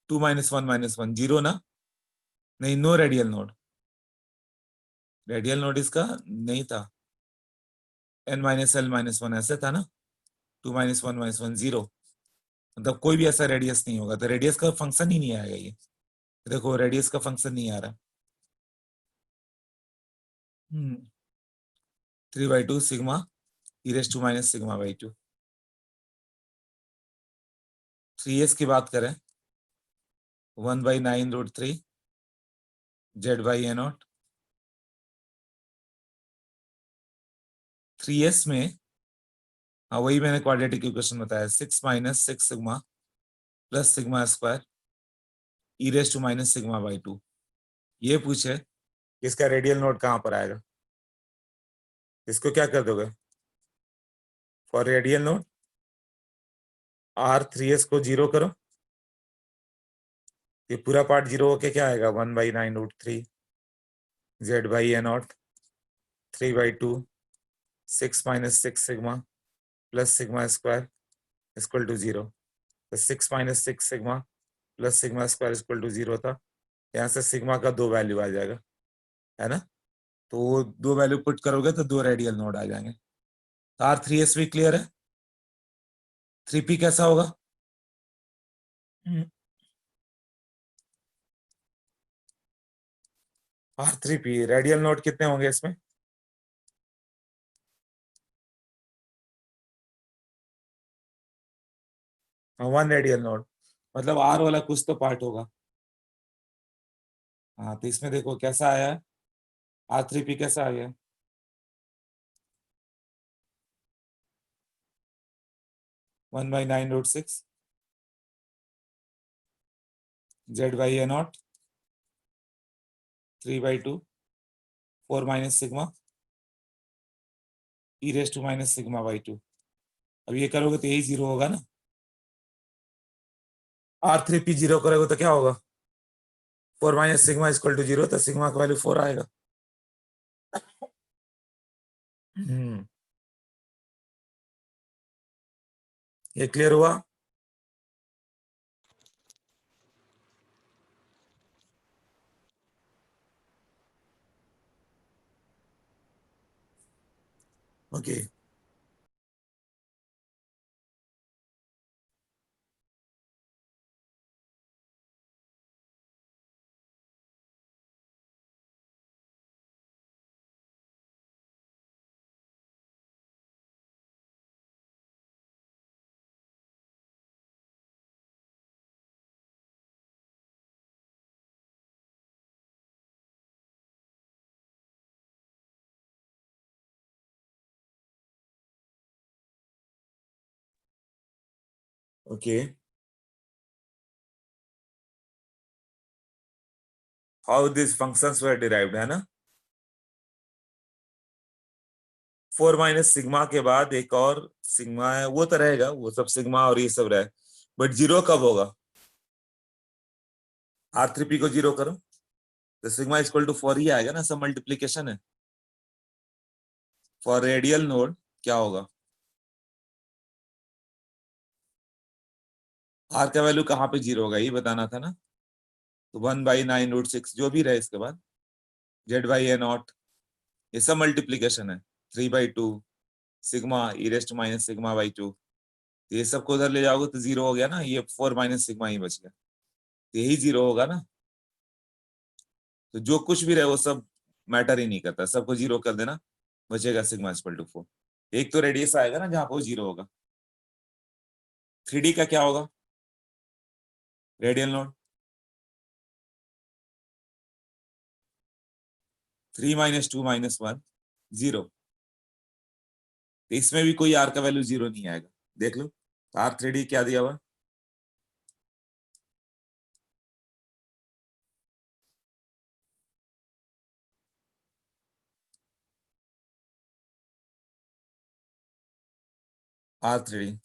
A: 2 minus 1 minus 1, 0 ना, नहीं, no radial node, radial node इसका नहीं था, n माइनस l माइनस 1 ऐसे था ना, 2 माइनस 1 माइनस 1 0, मतलब कोई भी ऐसा रेडियस नहीं होगा, तो रेडियस का फंक्शन ही नहीं आएगा ये, देखो रेडियस का फंक्शन नहीं आ रहा। 3/2 सिग्मा e⁻⁻⁴ 3s की बात करें 1/9√3 Z/A0, 3s में, हाँ वही मैंने क्वाड्रेटिक इक्वेशन बताया, 6 - 6 sigma plus sigma square e⁻⁻⁴ ये पूछे इसका रेडियल नोड कहां पर आएगा, इसको क्या कर दोगे, फॉर रेडियल नोड R3s को 0 करो, ये पूरा पार्ट 0 होके क्या आएगा, 1/9√3 Z/A0 3/2 6 - 6 sigma plus sigma square equal to 0, तो 6 - 6 sigma plus sigma square equal to 0 था, यहाँ से सिग्मा का 2 वैल्यू आ जाएगा, है ना, तो वो 2 वैल्यू पुट करोगे तो 2 रेडियल नोड आ जाएंगे, तो R3s भी क्लियर है। 3p कैसा होगा, R3p रेडियल नोड कितने होंगे इसमें, हाँ 1 रेडियल नोड, मतलब R वाला कुछ तो पार्ट होगा, हाँ तो इसमें देखो कैसा आया है, R3p कैसा आ गया, 1/9√6 Z/A0 3/2 4 माइनस सिग्मा e⁻⁻⁴ अब ये करोगे तो यही 0 होगा ना, R3p 0 करोगे तो क्या होगा, 4 माइनस सिग्मा इक्वल टू 0, तो सिग्मा का वैल्यू 4 आएगा। ये क्लियर हुआ। Okay okay how this functions were derived, है ना। 4 माइनस सिग्मा के बाद एक और सिग्मा है, वो तो रहेगा, वो सब सिग्मा और ये सब रहे, बट जीरो कब होगा। R3P को जीरो करो तो सिग्मा इक्वल टू 4 ही आएगा ना, सब मल्टीप्लीकेशन है। फॉर रेडियल नोड क्या होगा, R का वैल्यू कहाँ पे जीरो होगा, ये बताना था ना। तो 1/9√6 जो भी रहे इसके बाद Z/A0, ये सब मल्टीप्लीकेशन है। 3/2 sigma e raised minus sigma by 2, ये सबको उधर ले जाओगे तो जीरो हो गया ना, ये 4 माइनस सिग्मा ही बच गया, तो यही जीरो होगा ना। तो जो कुछ भी रहे वो सब मैटर ही नहीं करता, सबको जीरो कर देना, बचेगा सिग्मा इक्वल टू 4। एक तो रेडियस आएगा ना जहां पर वो जीरो होगा। 3D का क्या होगा, रेडियल नोड 3 माइनस 2 माइनस 1 0, तो इसमें भी कोई R का वैल्यू जीरो नहीं आएगा, देख लो। तो R3D क्या दिया हुआ, R3D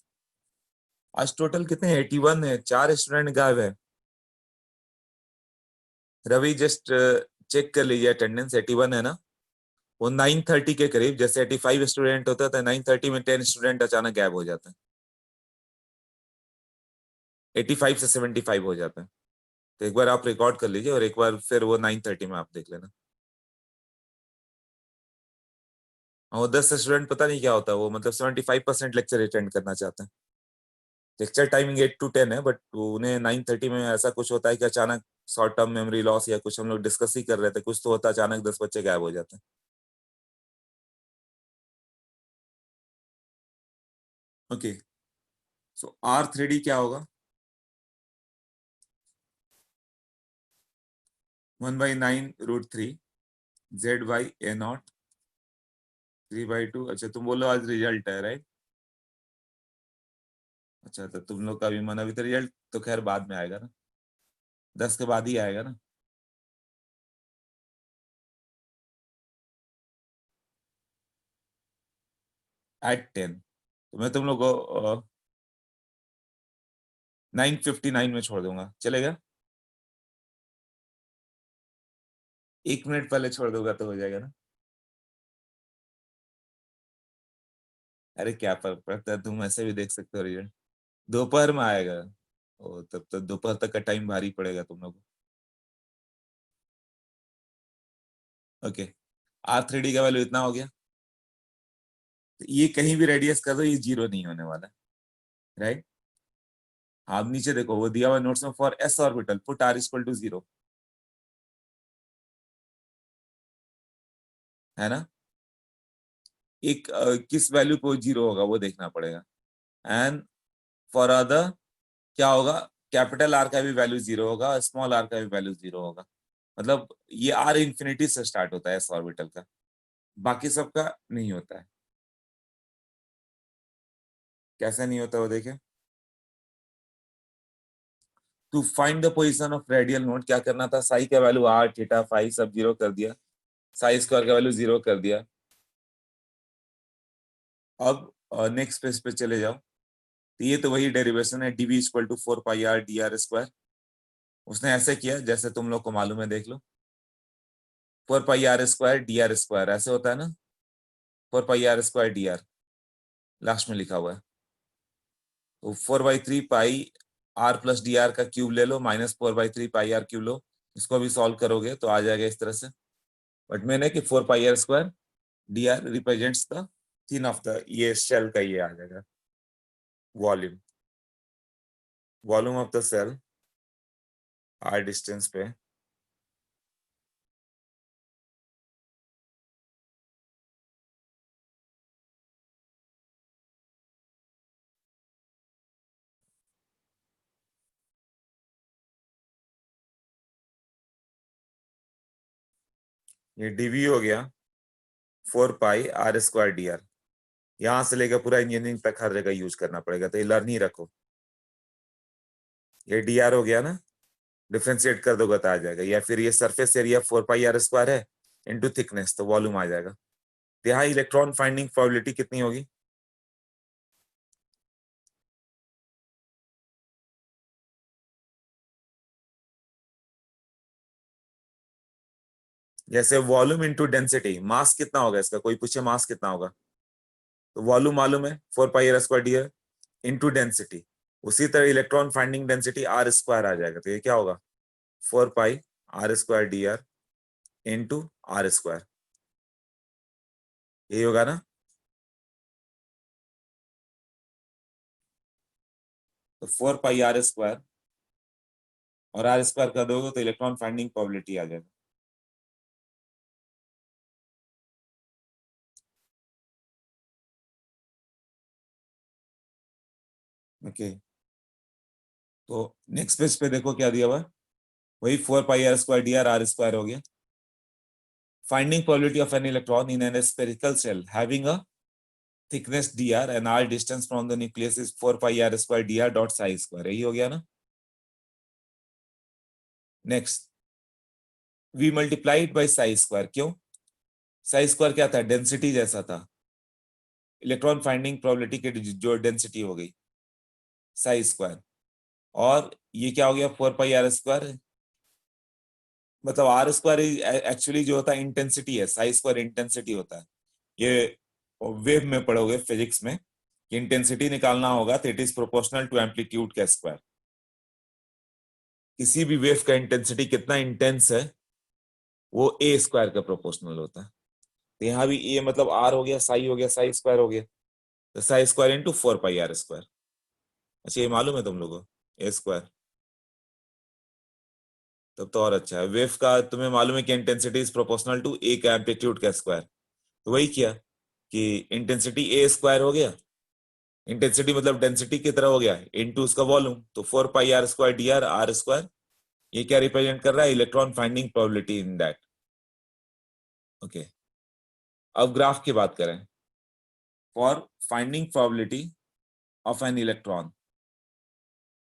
A: आज टोटल कितने 81 है, 4 स्टूडेंट गायब है। रवि जस्ट चेक कर लीजिए अटेंडेंस, 81 है ना। वो 9:30 के करीब, जैसे 85 स्टूडेंट होता था 9:30 में 10 स्टूडेंट अचानक गायब हो जाता है, 85 से 75 हो जाता है। तो एक बार आप रिकॉर्ड कर लीजिए और एक बार फिर वो 9:30 में आप देख लेना। और 10 स्टूडेंट पता नहीं क्या होता है, वो मतलब 75% लेक्चर अटेंड करना चाहते हैं। लेक्चर टाइमिंग 8 to 10 है, बट उन्हें 9:30 में ऐसा कुछ होता है कि अचानक शॉर्ट टर्म मेमोरी लॉस या कुछ, हम लोग डिस्कस ही कर रहे थे, कुछ तो होता है, अचानक 10 बच्चे गायब हो जाते हैं। ओके सो R3D क्या होगा, 1/9√3 Z/A0 3/2। अच्छा तुम बोलो आज रिजल्ट है, राइट। अच्छा तो तुम लोग का भी मन, अभी तो रिजल्ट तो खैर बाद में आएगा ना, 10 के बाद ही आएगा ना। at 10, तो मैं तुम लोग को 9:59 में छोड़ दूंगा, चलेगा। 1 मिनट पहले छोड़ दूंगा तो हो जाएगा ना। अरे क्या फर्क पड़ता है, तुम ऐसे भी देख सकते हो रिजल्ट, दोपहर में आएगा। ओ तब तो दोपहर तक का टाइम भारी पड़ेगा तुम लोग को। ओके R3D का वैल्यू इतना हो गया, तो ये कहीं भी रेडियस कर दो ये जीरो नहीं होने वाला, राइट। आप नीचे देखो वो दिया हुआ नोट्स में, for S orbital put R equal to 0, है ना। एक किस वैल्यू पे जीरो होगा वो देखना पड़ेगा। एंड फॉर अदर क्या होगा, कैपिटल R का भी वैल्यू जीरो होगा, स्मॉल r का भी वैल्यू जीरो होगा। मतलब ये R इंफिनिटी से स्टार्ट होता है S ऑर्बिटल का, बाकी सबका नहीं होता है। कैसे नहीं होता वो देखें। To find the position of radial node क्या करना था, साई का वैल्यू R थीटा फाई सब जीरो कर दिया, साई स्क्वायर का वैल्यू जीरो कर दिया। अब नेक्स्ट पेज पे चले जाओ, तो ये तो वही डेरिवेशन है, dv equal to 4πr dr square. उसने ऐसे किया जैसे तुम लोग को मालूम है, देख लो 4πr स्क्वायर dr स्क्वायर ऐसे होता है ना, 4πr स्क्वायर dr लास्ट में लिखा हुआ है। तो 4/3 r प्लस डी आर का क्यूब ले लो, माइनस 4/3 r क्यूब लो, इसको भी सॉल्व करोगे तो आ जाएगा इस तरह से। बट मैंने कि 4πr square D R represents the thin of the, ये शेल का ये आ जाएगा volume, volume of the cell R distance पे ये डीवी हो गया 4 pi are square D R. यहां से लेकर पूरा इंजीनियरिंग तक हर जगह यूज करना पड़ेगा, तो ये लर्न ही रखो। ये डी आर हो गया ना, डिफ्रेंशिएट कर दोगे तो आ जाएगा। या फिर ये surface area 4 pi are square है इनटू थिकनेस, तो वॉल्यूम आ जाएगा। तो यहाँ इलेक्ट्रॉन फाइंडिंग प्रोबेबिलिटी कितनी होगी? जैसे वॉल्यूम इंटू डेंसिटी, मास कितना होगा इसका, कोई पूछे मास कितना होगा, तो वॉल्यूम मालूम है 4 pi are square D R into density. उसी तरह electron finding density R square आ जाएगा, तो ये क्या होगा 4 pi are square D R into R square, यही होगा ना। तो 4 पाई आर स्क्वायर और आर स्क्वायर कर दोगे तो इलेक्ट्रॉन फाइंडिंग प्रोबेबिलिटी आ जाएगा। ओके, तो नेक्स्ट पेज पे देखो क्या दिया हुआ है, वही 4 pi are square D R square हो गया। Finding probability of an electron in an spherical shell having a thickness dr and r distance from the nucleus is 4 pi r square dr dot psi square, यही हो गया ना। Next, we multiplied by psi square, क्यों? Psi square क्या था, density जैसा था। Electron finding probability की जो डेंसिटी हो गई साई स्क्वायर, और ये क्या हो गया 4 पाई आर स्क्वायर, मतलब आर स्क्वायर एक्चुअली जो होता है इंटेंसिटी है, साई स्क्वायर इंटेंसिटी होता है। ये वेव में पढ़ोगे फिजिक्स में, इंटेंसिटी निकालना होगा तो it is proportional to amplitude का स्क्वायर। किसी भी वेव का इंटेंसिटी कितना इंटेंस है वो ए स्क्वायर का प्रोपोर्शनल होता है। तो यहाँ भी ए मतलब आर हो गया, साई हो गया, साई स्क्वायर हो गया, तो psi square into 4 pi are square. अच्छा, ये मालूम है तुम लोगों को ए स्क्वायर, तब तो और अच्छा है। वेव का तुम्हें मालूम है कि इंटेंसिटी इज प्रोपोर्शनल टू ए का एम्पलीट्यूड का स्क्वायर, तो वही किया कि इंटेंसिटी ए स्क्वायर हो गया, इंटेंसिटी मतलब डेंसिटी की तरह हो गया, इनटू उसका वॉल्यूम, तो 4 pi are square D R square. ये क्या रिप्रेजेंट कर रहा है, electron finding probability in that. Okay, अब ग्राफ की बात करें। For finding probability of an electron,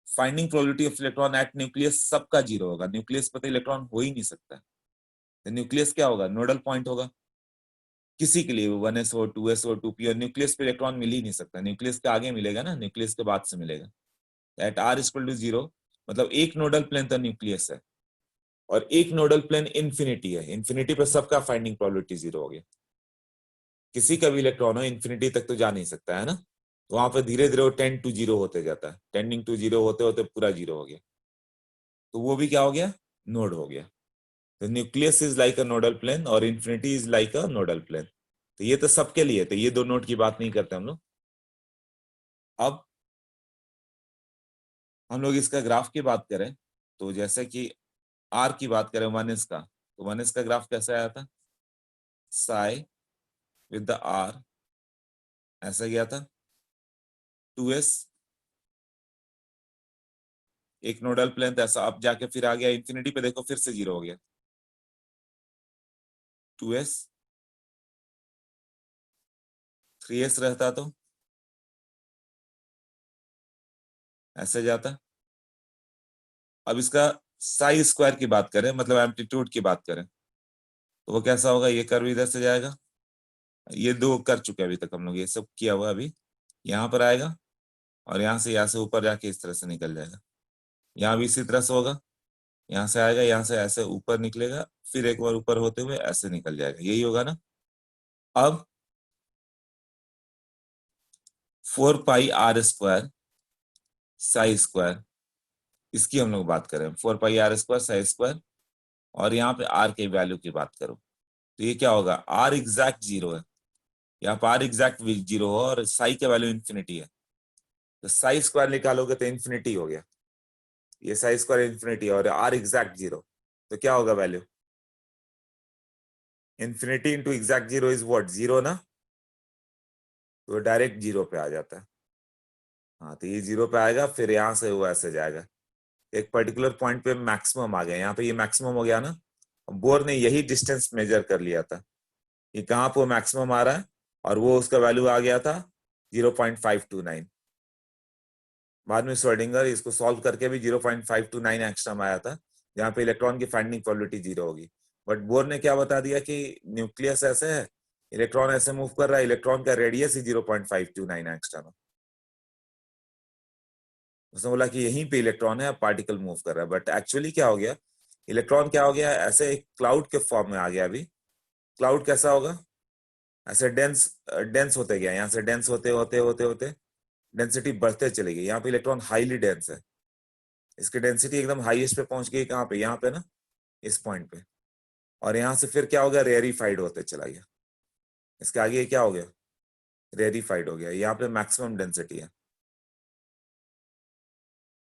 A: finding probability of electron at nucleus सबका जीरो होगा। न्यूक्लियस पर तो इलेक्ट्रॉन हो ही नहीं सकता, तो न्यूक्लियस क्या होगा, नोडल पॉइंट होगा किसी के लिए, 1s हो 2s हो 2p, और न्यूक्लियस पे इलेक्ट्रॉन मिल ही नहीं सकता। न्यूक्लियस के आगे मिलेगा ना, न्यूक्लियस के बाद से मिलेगा। एट r इक्वल टू 0 मतलब एक नोडल प्लेन तो न्यूक्लियस है, और एक नोडल प्लेन इंफिनिटी है। इंफिनिटी पे सबका फाइंडिंग प्रोबेबिलिटी 0 हो गया। किसी का भी इलेक्ट्रॉन हो इंफिनिटी तक तो जा नहीं सकता है ना, तो वहां पर धीरे धीरे वो 10 टू 0 होते जाता है, टेंडिंग टू 0 होते होते पूरा 0 हो गया, तो वो भी क्या हो गया, नोड हो गया। तो nucleus is like a nodal plane और infinity is like a nodal plane. तो ये तो सबके लिए, तो ये दो नोड की बात नहीं करते हम लोग। अब हम लोग इसका ग्राफ की बात करें, तो जैसे कि आर की बात करें 1s का, तो 1s का ग्राफ कैसे आया था, साई विद द आर ऐसा गया था, 2s एक नोडल प्लेन था ऐसा, अब जाके फिर आ गया इंफिनिटी पे, देखो फिर से 0 हो गया, 2s 3s रहता तो ऐसे जाता। अब इसका साई स्क्वायर की बात करें, मतलब एम्पलीट्यूड की बात करें, तो वो कैसा होगा, ये कर्व इधर से जाएगा, ये दो कर चुके अभी तक हम लोग, ये सब किया हुआ, अभी यहाँ पर आएगा और यहाँ से ऊपर जाके इस तरह से निकल जाएगा। यहाँ भी इसी तरह से होगा, यहाँ से आएगा, यहाँ से ऐसे ऊपर निकलेगा, फिर एक बार ऊपर होते हुए ऐसे निकल जाएगा, यही होगा ना। अब 4 pi are square psi square, इसकी हम लोग बात करें, 4 pi are square psi square, और यहाँ पे आर के वैल्यू की बात करो, तो ये क्या होगा, आर एग्जैक्ट 0 है, यहाँ पर आर एग्जैक्ट 0 हो और साई का वैल्यू इन्फिनिटी है, तो साई स्क्वायर निकालोगे तो इन्फिनिटी हो गया, ये साई स्क्वायर इन्फिनिटी और आर एग्जैक्ट 0, तो क्या होगा value? Infinity into exact 0 is what? 0 ना, तो डायरेक्ट 0 पे आ जाता है। हाँ, तो ये 0 पे आएगा, फिर यहाँ से वो ऐसे जाएगा, एक पर्टिकुलर पॉइंट पे मैक्सिमम आ गया, यहाँ पे ये मैक्सिमम हो गया ना। बोर ने यही डिस्टेंस मेजर कर लिया था, ये कहाँ पे मैक्सिमम आ रहा है, और वो उसका वैल्यू आ गया था 0.529। बाद में श्रोडिंगर इसको सॉल्व करके भी 0.529 एंगस्ट्रॉम आया था, जहाँ पे इलेक्ट्रॉन की फाइंडिंग प्रोबेबिलिटी 0 होगी। बट बोर ने क्या बता दिया कि न्यूक्लियस ऐसे है, इलेक्ट्रॉन ऐसे मूव कर रहा है, इलेक्ट्रॉन का रेडियस ही 0.529 एंगस्ट्रॉम है। उसने बोला कि यहीं पे इलेक्ट्रॉन है, पार्टिकल मूव कर रहा है, बट एक्चुअली क्या हो गया, इलेक्ट्रॉन क्या हो गया, ऐसे एक क्लाउड के फॉर्म में आ गया। अभी क्लाउड कैसा होगा, ऐसे डेंस डेंस होते गया, यहाँ से डेंस होते होते होते होते डेंसिटी बढ़ते चली गई। यहाँ पे इलेक्ट्रॉन हाईली डेंस है, इसकी डेंसिटी एकदम हाईएस्ट पे पहुंच गई, कहाँ पे, यहाँ पे ना, इस पॉइंट पे। और यहाँ से फिर क्या हो गया, रेयरिफाइड होते चला गया, इसके आगे क्या हो गया, रेयरिफाइड हो गया, यहाँ पे मैक्सिमम डेंसिटी है।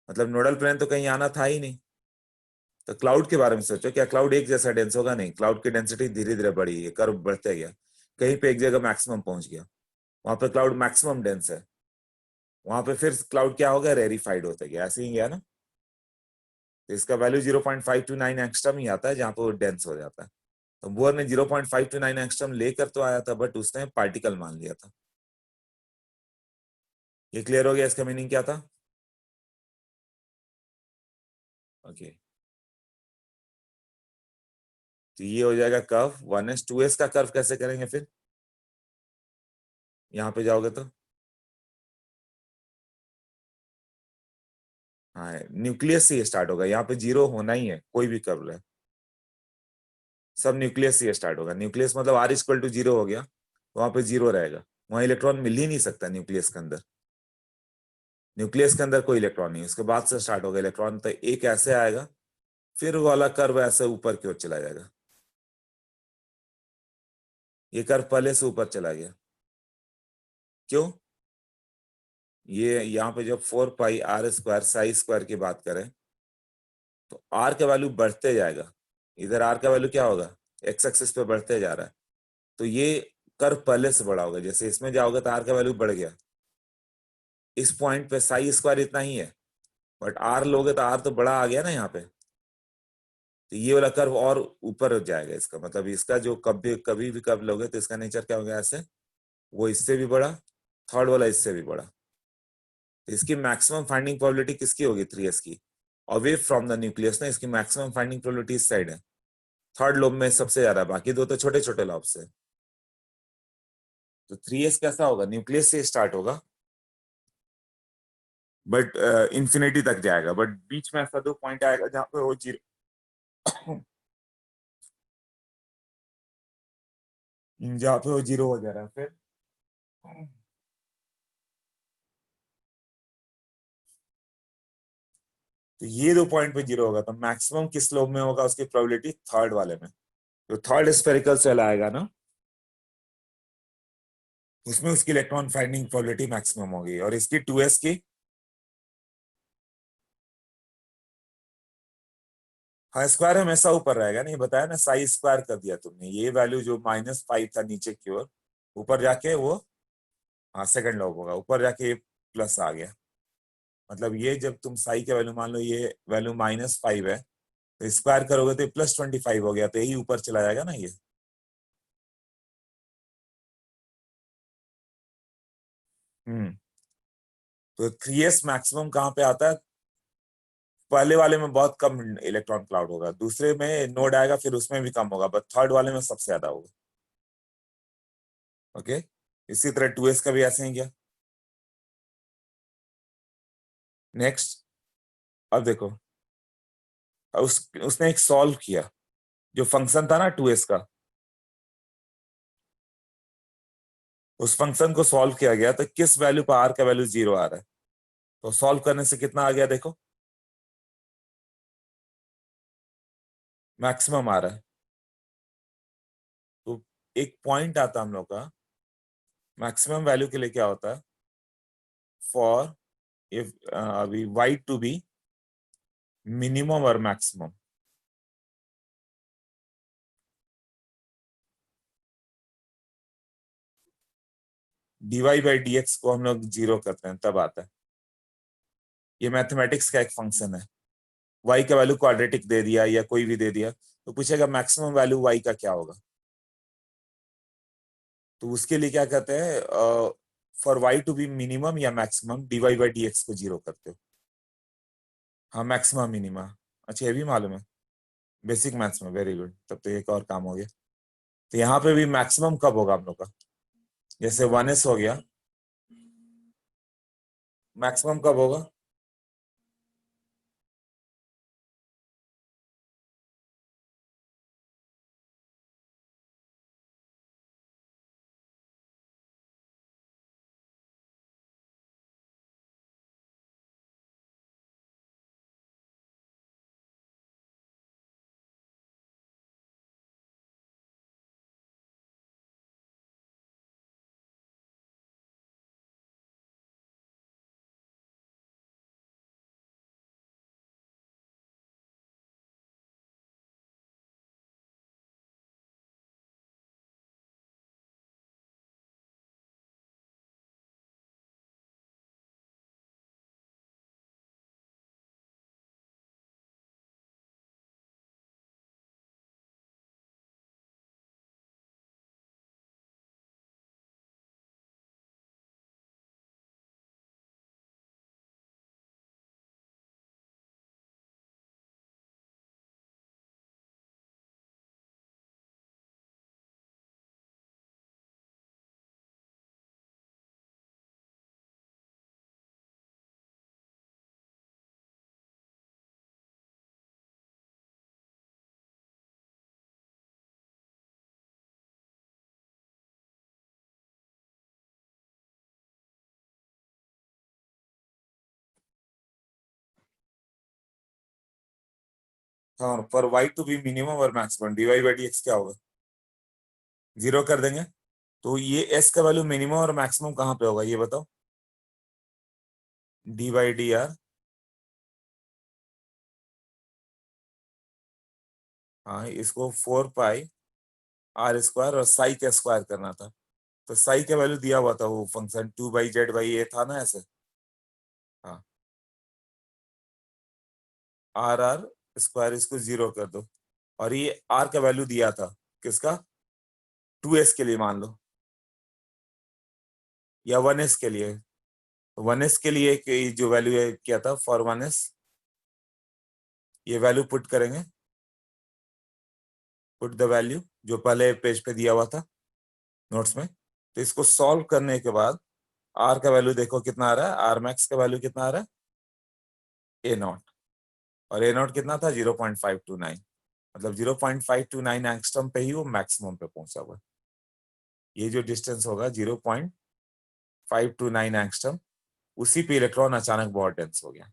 A: मतलब नोडल प्लेन तो कहीं आना था ही नहीं। तो क्लाउड के बारे में सोचो, क्या क्लाउड एक जैसा डेंस होगा? नहीं, क्लाउड की डेंसिटी धीरे धीरे बढ़ी है, कर्व बढ़ते गया, कहीं पे एक जगह मैक्सिमम पहुंच गया, वहां पे क्लाउड मैक्सिमम डेंस है, वहां पे फिर क्लाउड क्या हो गया, रेयरिफाइड होते गया, ऐसे ही गया ना। तो इसका वैल्यू 0.529 एंगस्ट्रॉम ही आता है, जहां पे वो डेंस हो जाता है। तो बोर ने 0.529 एंगस्ट्रॉम लेकर तो आया था, बट उसने पार्टिकल मान लिया था। ये क्लियर हो गया, इसका मीनिंग क्या था? ओके, तो ये हो जाएगा कर्व 1s 2s का कर्व कैसे करेंगे फिर? यहाँ पे जाओगे तो हाँ, न्यूक्लियस से ये स्टार्ट होगा, यहाँ पे 0 होना ही है, कोई भी कर्व है, सब न्यूक्लियस से ये स्टार्ट होगा। न्यूक्लियस मतलब आर इक्वल टू 0 हो गया, वहां पे 0 रहेगा, वहां इलेक्ट्रॉन मिल ही नहीं सकता न्यूक्लियस के अंदर। न्यूक्लियस के अंदर कोई इलेक्ट्रॉन नहीं, उसके बाद से स्टार्ट होगा इलेक्ट्रॉन, तो एक ऐसे आएगा, फिर वाला कर्व ऐसे ऊपर की ओर चला जाएगा, ये कर्व पहले से ऊपर चला गया। क्यों? ये यहाँ पे जब 4πr² साई स्क्वायर की बात करें, तो आर का वैल्यू बढ़ते जाएगा, इधर आर का वैल्यू क्या होगा, एक्स एक्सिस पे बढ़ते जा रहा है, तो ये कर्व पहले से बड़ा होगा, जैसे इसमें जाओगे तो आर का वैल्यू बढ़ गया, इस पॉइंट पे साई स्क्वायर इतना ही है, बट आर लोगे तो आर तो बड़ा आ गया ना यहाँ पे, तो ये वाला कर्व और ऊपर जाएगा। इसका मतलब इसका जो कभी कभी भी कर्व लोगे तो इसका नेचर क्या होगा, ऐसे वो इससे भी बड़ा, थर्ड वाला इससे भी बड़ा, तो इसकी मैक्सिमम फाइंडिंग प्रोबेबिलिटी किसकी होगी, 3s की, अवे फ्रॉम द न्यूक्लियस ना, इसकी मैक्सिमम फाइंडिंग प्रोबेबिलिटी इस साइड है, थर्ड लोब में सबसे ज्यादा है, बाकी दो तो छोटे छोटे लोब से। तो 3s कैसा होगा, न्यूक्लियस से स्टार्ट होगा, बट इंफिनिटी तक जाएगा, बट बीच में ऐसा दो पॉइंट आएगा जहां पे वो 0 जहाँ पे वो 0 हो जा रहा है फिर। तो ये दो पॉइंट पे 0 होगा, तो मैक्सिमम किस लोब में होगा, उसकी प्रोबेबिलिटी थर्ड वाले में, जो थर्ड स्फेरिकल सेल आएगा ना, उसमें उसकी इलेक्ट्रॉन फाइंडिंग प्रोबेबिलिटी मैक्सिमम होगी, और इसकी 2s की, हाँ स्क्वायर हमेशा ऊपर रहेगा, नहीं बताया ना, साई स्क्वायर कर दिया तुमने, ये वैल्यू जो -5 था नीचे की ओर, ऊपर जाके वो, हाँ सेकंड लॉग होगा, ऊपर जाके ये प्लस आ गया, मतलब ये जब तुम साई के वैल्यू मान लो ये वैल्यू -5 है, तो स्क्वायर करोगे तो +25 हो गया, तो यही ऊपर चला जाएगा ना ये। हम्म, तो 3s मैक्सिमम कहाँ पे आता है, पहले वाले में बहुत कम इलेक्ट्रॉन क्लाउड होगा, दूसरे में नोड आएगा फिर उसमें भी कम होगा, बट थर्ड वाले में सबसे ज्यादा होगा। ओके, इसी तरह 2s का भी ऐसे ही गया। नेक्स्ट, अब देखो, उसने एक सॉल्व किया, जो फंक्शन था ना 2s का, उस फंक्शन को सॉल्व किया गया, तो किस वैल्यू पर आर का वैल्यू 0 आ रहा है, तो सॉल्व करने से कितना आ गया देखो, मैक्सिमम आ रहा है। तो एक पॉइंट आता हम लोग का मैक्सिमम वैल्यू के लिए क्या होता है, फॉर इफ अभी y टू बी मिनिमम और मैक्सिमम, dy बाई dx को हम लोग जीरो करते हैं तब आता है। ये मैथमेटिक्स का एक फंक्शन है। y का वैल्यू क्वाड्रेटिक दे दिया या कोई भी दे दिया तो पूछेगा मैक्सिमम वैल्यू y का क्या होगा, तो उसके लिए क्या कहते हैं, for y to be minimum या मैक्सिमम dy बाई dx को जीरो करते हो। हाँ मैक्सिमम मिनिमा, अच्छा ये भी मालूम है बेसिक मैथ्स में, वेरी गुड, तब तो एक और काम हो गया। तो यहाँ पे भी मैक्सिमम कब होगा हम लोग का, जैसे 1s हो गया, मैक्सिमम कब होगा, हाँ for y to be minimum और मैक्सिमम dy बाई dx क्या होगा, जीरो कर देंगे। तो ये s का वैल्यू मिनिमम और मैक्सिमम कहाँ पे होगा ये बताओ, डी बाई डी आर, हाँ इसको 4 पाई आर स्क्वायर और साई का स्क्वायर करना था, तो साई का वैल्यू दिया हुआ था वो फंक्शन 2 बाई जेड बाई ए था ना ऐसे, हाँ आर आर स्क्वायर इसको जीरो कर दो, और ये आर का वैल्यू दिया था किसका, 2s के लिए मान लो या 1s के लिए, 1s के लिए जो वैल्यू है क्या था फॉर 1s, ये वैल्यू पुट करेंगे, पुट द वैल्यू जो पहले पेज पे दिया हुआ था नोट्स में। तो इसको सॉल्व करने के बाद आर का वैल्यू देखो कितना आ रहा है, आर मैक्स का वैल्यू कितना आ रहा है, ए नॉट, और ए नॉट कितना था 0.529, मतलब 0.529 एंगस्ट्रॉम पे ही वो मैक्सिमम पे पहुंचा हुआ है। ये जो डिस्टेंस होगा 0.529 एंगस्ट्रॉम, उसी पे इलेक्ट्रॉन अचानक बहुत डेंस हो गया।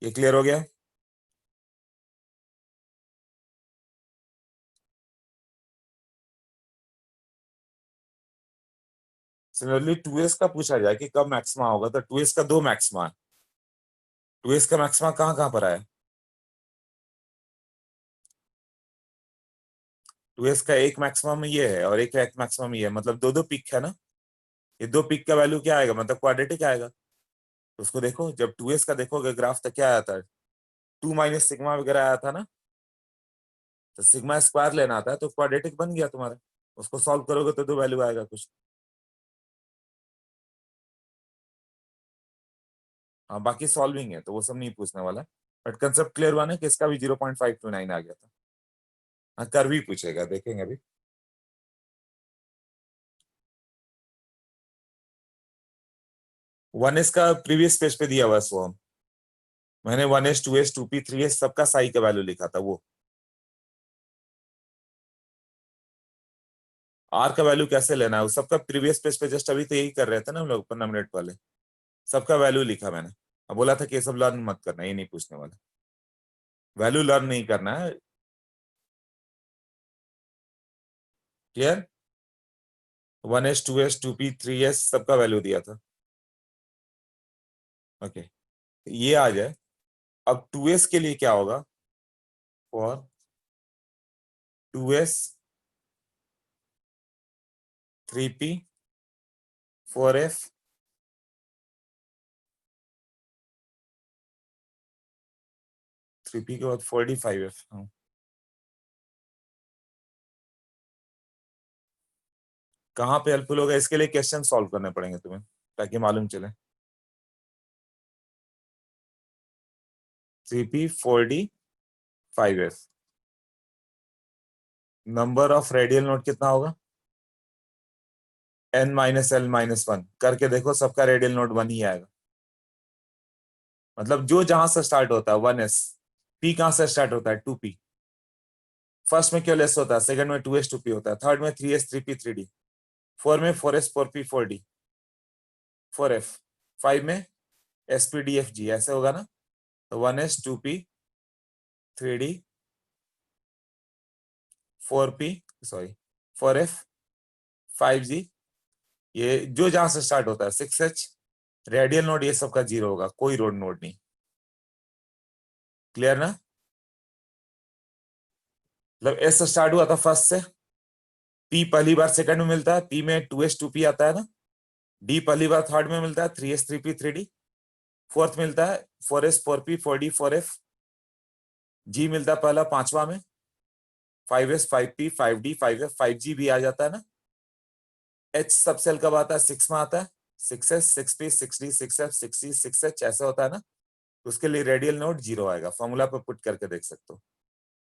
A: ये क्लियर हो गया। सिमिलरली 2s का पूछा जाए कि कब मैक्सिमा होगा, तो 2s का दो मैक्सिमा है, 2s का मैक्सिमा कहाँ कहाँ पर है, 2s का एक मैक्सिमम ये है और एक मैक्सिमम ये है, मतलब दो दो पिक है ना, ये दो पिक का वैल्यू क्या आएगा, मतलब क्वाड्रेटिक आएगा। तो उसको देखो जब 2s का देखोगे ग्राफ तो क्या आया था, 2 माइनस सिग्मा वगैरह आया था ना, तो सिग्मा स्क्वायर लेना आता है तो क्वाड्रेटिक बन गया तुम्हारा, उसको सॉल्व करोगे तो दो वैल्यू आएगा कुछ। हाँ बाकी सॉल्विंग है तो वो सब नहीं पूछने वाला, बट कंसेप्ट क्लियर हुआ ना कि इसका भी 0.529 आ गया था। हाँ कर भी पूछेगा, देखेंगे अभी। 1s का प्रीवियस पेज पे दिया हुआ है स्वयं, मैंने 1s 2s 2p 3s सबका साई का वैल्यू लिखा था, वो आर का वैल्यू कैसे लेना है वो सबका प्रीवियस पेज पे जस्ट अभी तो यही कर रहे थे ना हम लोग 15 मिनट पहले, सबका वैल्यू लिखा मैंने। अब बोला था कि ये सब लर्न मत करना, ये नहीं पूछने वाला, वैल्यू लर्न नहीं करना है, clear. 1s 2s 2p 3s सबका वैल्यू दिया था। ओके ये आ जाए। अब 2s के लिए क्या होगा? For 2s 3p 4f 3p के बाद 4d 5f। हाँ कहाँ पे हेल्पफुल होगा? इसके लिए क्वेश्चन सॉल्व करने पड़ेंगे तुम्हें ताकि मालूम चले। 3p 4d 5f number of radial node कितना होगा? n माइनस l माइनस 1 करके देखो, सबका रेडियल नोड 1 ही आएगा। मतलब जो जहां से स्टार्ट होता है 1s, p कहां से स्टार्ट होता है 2p, फर्स्ट में क्यों लेस होता है, सेकंड में 2s 2p होता है, थर्ड में 3s 3p 3d, फोर में 4s 4p 4d 4f, 5 में sp dfg ऐसे होगा ना। तो 1s 2p 3d 4p sorry 4f 5g, ये जो जहां से स्टार्ट होता है 6h रेडियल नोड ये सबका 0 होगा, कोई रोड नोड नहीं। क्लियर ना? मतलब एस स्टार्ट हुआ था फर्स्ट से, पी पहली बार सेकंड में मिलता है, पी में 2s 2p आता है ना, डी पहली बार थर्ड में मिलता है 3s 3p 3d, फोर्थ मिलता है 4s 4p 4d 4f, जी मिलता है पहला पांचवा में 5s 5p 5d 5f 5g भी आ जाता है ना। एच सब सेल कब आता है? 6 में आता है, 6s 6p 6d 6f 6c 6h ऐसा होता है ना। तो उसके लिए रेडियल नोड 0 आएगा, फॉर्मूला पे पुट करके देख सकते हो।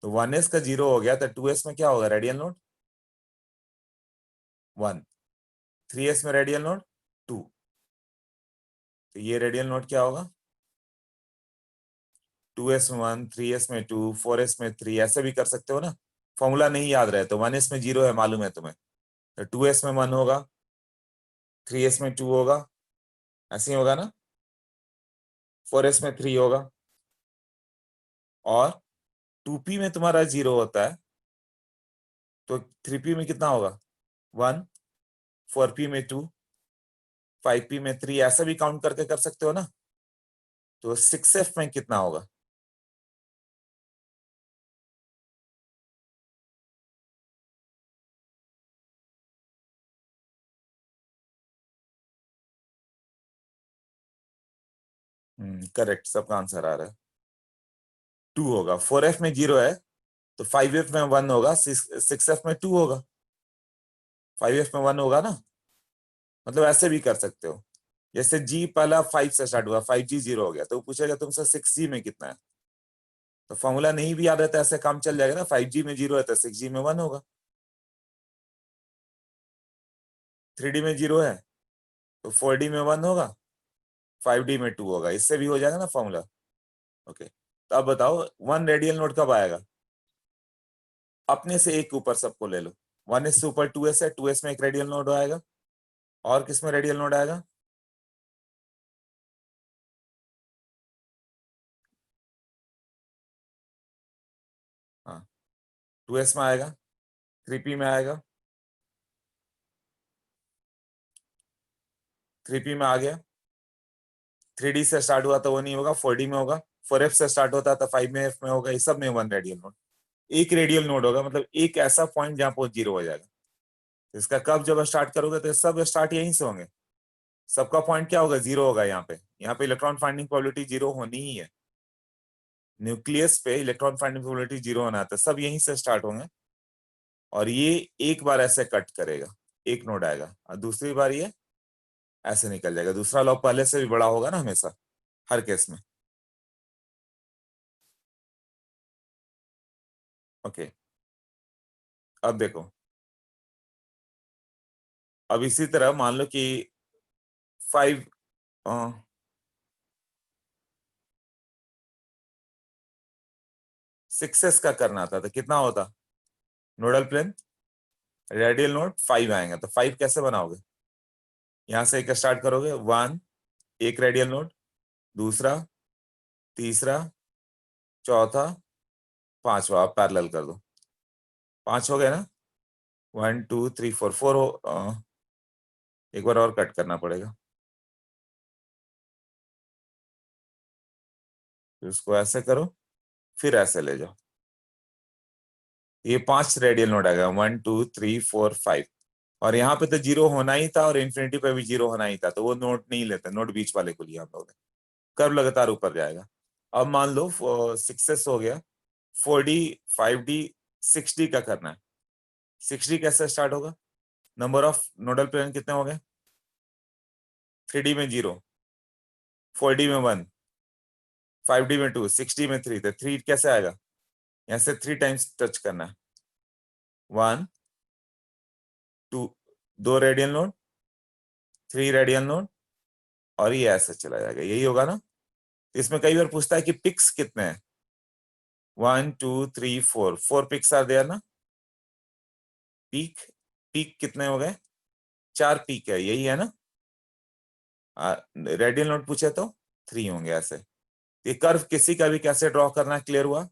A: तो 1s का 0 हो गया, तो 2s में क्या होगा रेडियल नोड 1, 3s में रेडियल नोड 2, तो ये रेडियल नोड क्या होगा 2s में 1 3s में 2 4s में 3, ऐसे भी कर सकते हो ना। फॉर्मूला नहीं याद रहे तो 1s में 0 है मालूम है तुम्हें, तो 2s में 1 होगा, 3s में 2 होगा, ऐसे ही होगा ना, 4s में 3 होगा, और 2p में तुम्हारा 0 होता है, तो 3p में कितना होगा 1, 4p में 2, 5p में 3, ऐसा भी काउंट करके कर सकते हो ना। तो 6f में कितना होगा? करेक्ट, सबका आंसर आ रहा है 2 होगा। 4f में 0 है तो 5f में 1 होगा, 6f में 2 होगा, 5f में 1 होगा ना। मतलब ऐसे भी कर सकते हो, जैसे g पहला 5 से स्टार्ट हुआ, 5g 0 हो गया, तो वो पूछेगा तुमसे 6g में कितना है, तो फॉर्मूला नहीं भी याद रहता ऐसे काम चल जाएगा ना। 5g में 0 है तो 6g में 1 होगा, 3d में 0 है तो 4d में 1 होगा, 5d में 2 होगा, इससे भी हो जाएगा ना फॉर्मूला। ओके तो अब बताओ 1 रेडियल नोड कब आएगा? अपने से एक ऊपर सबको ले लो, 1s से ऊपर 2s है, 2s में एक रेडियल नोड आएगा, और किसमें रेडियल नोड आएगा? हाँ 2s में आएगा, 3p में आएगा, 3p में आ गया, 3d से स्टार्ट हुआ तो वो नहीं होगा, 4d में होगा, 4f से स्टार्ट होता था 5f में होगा, ये सब में 1 रेडियल नोड, एक रेडियल नोड होगा, मतलब एक ऐसा पॉइंट जहां पर 0 हो जाएगा। तो इसका कब जब स्टार्ट करोगे तो सब स्टार्ट यहीं से होंगे, सबका पॉइंट क्या होगा 0 होगा, यहाँ पे इलेक्ट्रॉन फाइंडिंग प्रोबेबिलिटी 0 होनी ही है, न्यूक्लियस पे इलेक्ट्रॉन फाइंडिंग प्रोबेबिलिटी 0 होना था, सब यहीं से स्टार्ट होंगे, और ये एक बार ऐसे कट करेगा, एक नोड आएगा, और दूसरी बार ये ऐसे निकल जाएगा। दूसरा लॉ पहले से भी बड़ा होगा ना हमेशा, हर केस में। ओके अब देखो, अब इसी तरह मान लो कि 5 6s का करना था तो कितना होता नोडल प्लेन, रेडियल नोड 5 आएंगे, तो 5 कैसे बनाओगे? यहां से एक स्टार्ट करोगे 1, एक रेडियल नोड, दूसरा, तीसरा, चौथा, पांचवा, आप पैरेलल कर दो, 5 हो गए ना, 1 2 3 4 4 हो एक बार और कट करना पड़ेगा, फिर उसको ऐसे करो, फिर ऐसे ले जाओ। ये 5 रेडियल नोड आ गया, 1 2 3 4 5, और यहाँ पे तो 0 होना ही था और इन्फिनिटी पे भी 0 होना ही था, तो वो नोड नहीं लेते, नोड बीच वाले को लिया हम लोग ने। कर्व लगातार ऊपर जाएगा। अब मान लो सक्सेस हो गया, 4D 5D 6D का करना है। 6D कैसे स्टार्ट होगा? नंबर ऑफ नोडल प्लेन कितने हो गए? 3D में 0, 4D में 1, 5D में 2, 6D में 3, तो 3 कैसे आएगा? यहाँ से 3 टाइम्स टच करना है, 1 2, 2 रेडियल नोड, 3 रेडियल नोड, और ये ऐसे चला जाएगा, यही होगा ना? इसमें कई बार पूछता है कि पिक्स कितने हैं, 1 2 3 4, 4 पिक्स आर देयर ना। पीक, पीक कितने हो गए? 4 पीक है, यही है ना? रेडियल नोड पूछे तो 3 होंगे ऐसे। ये कर्व किसी का भी कैसे ड्रॉ करना है, क्लियर हुआ?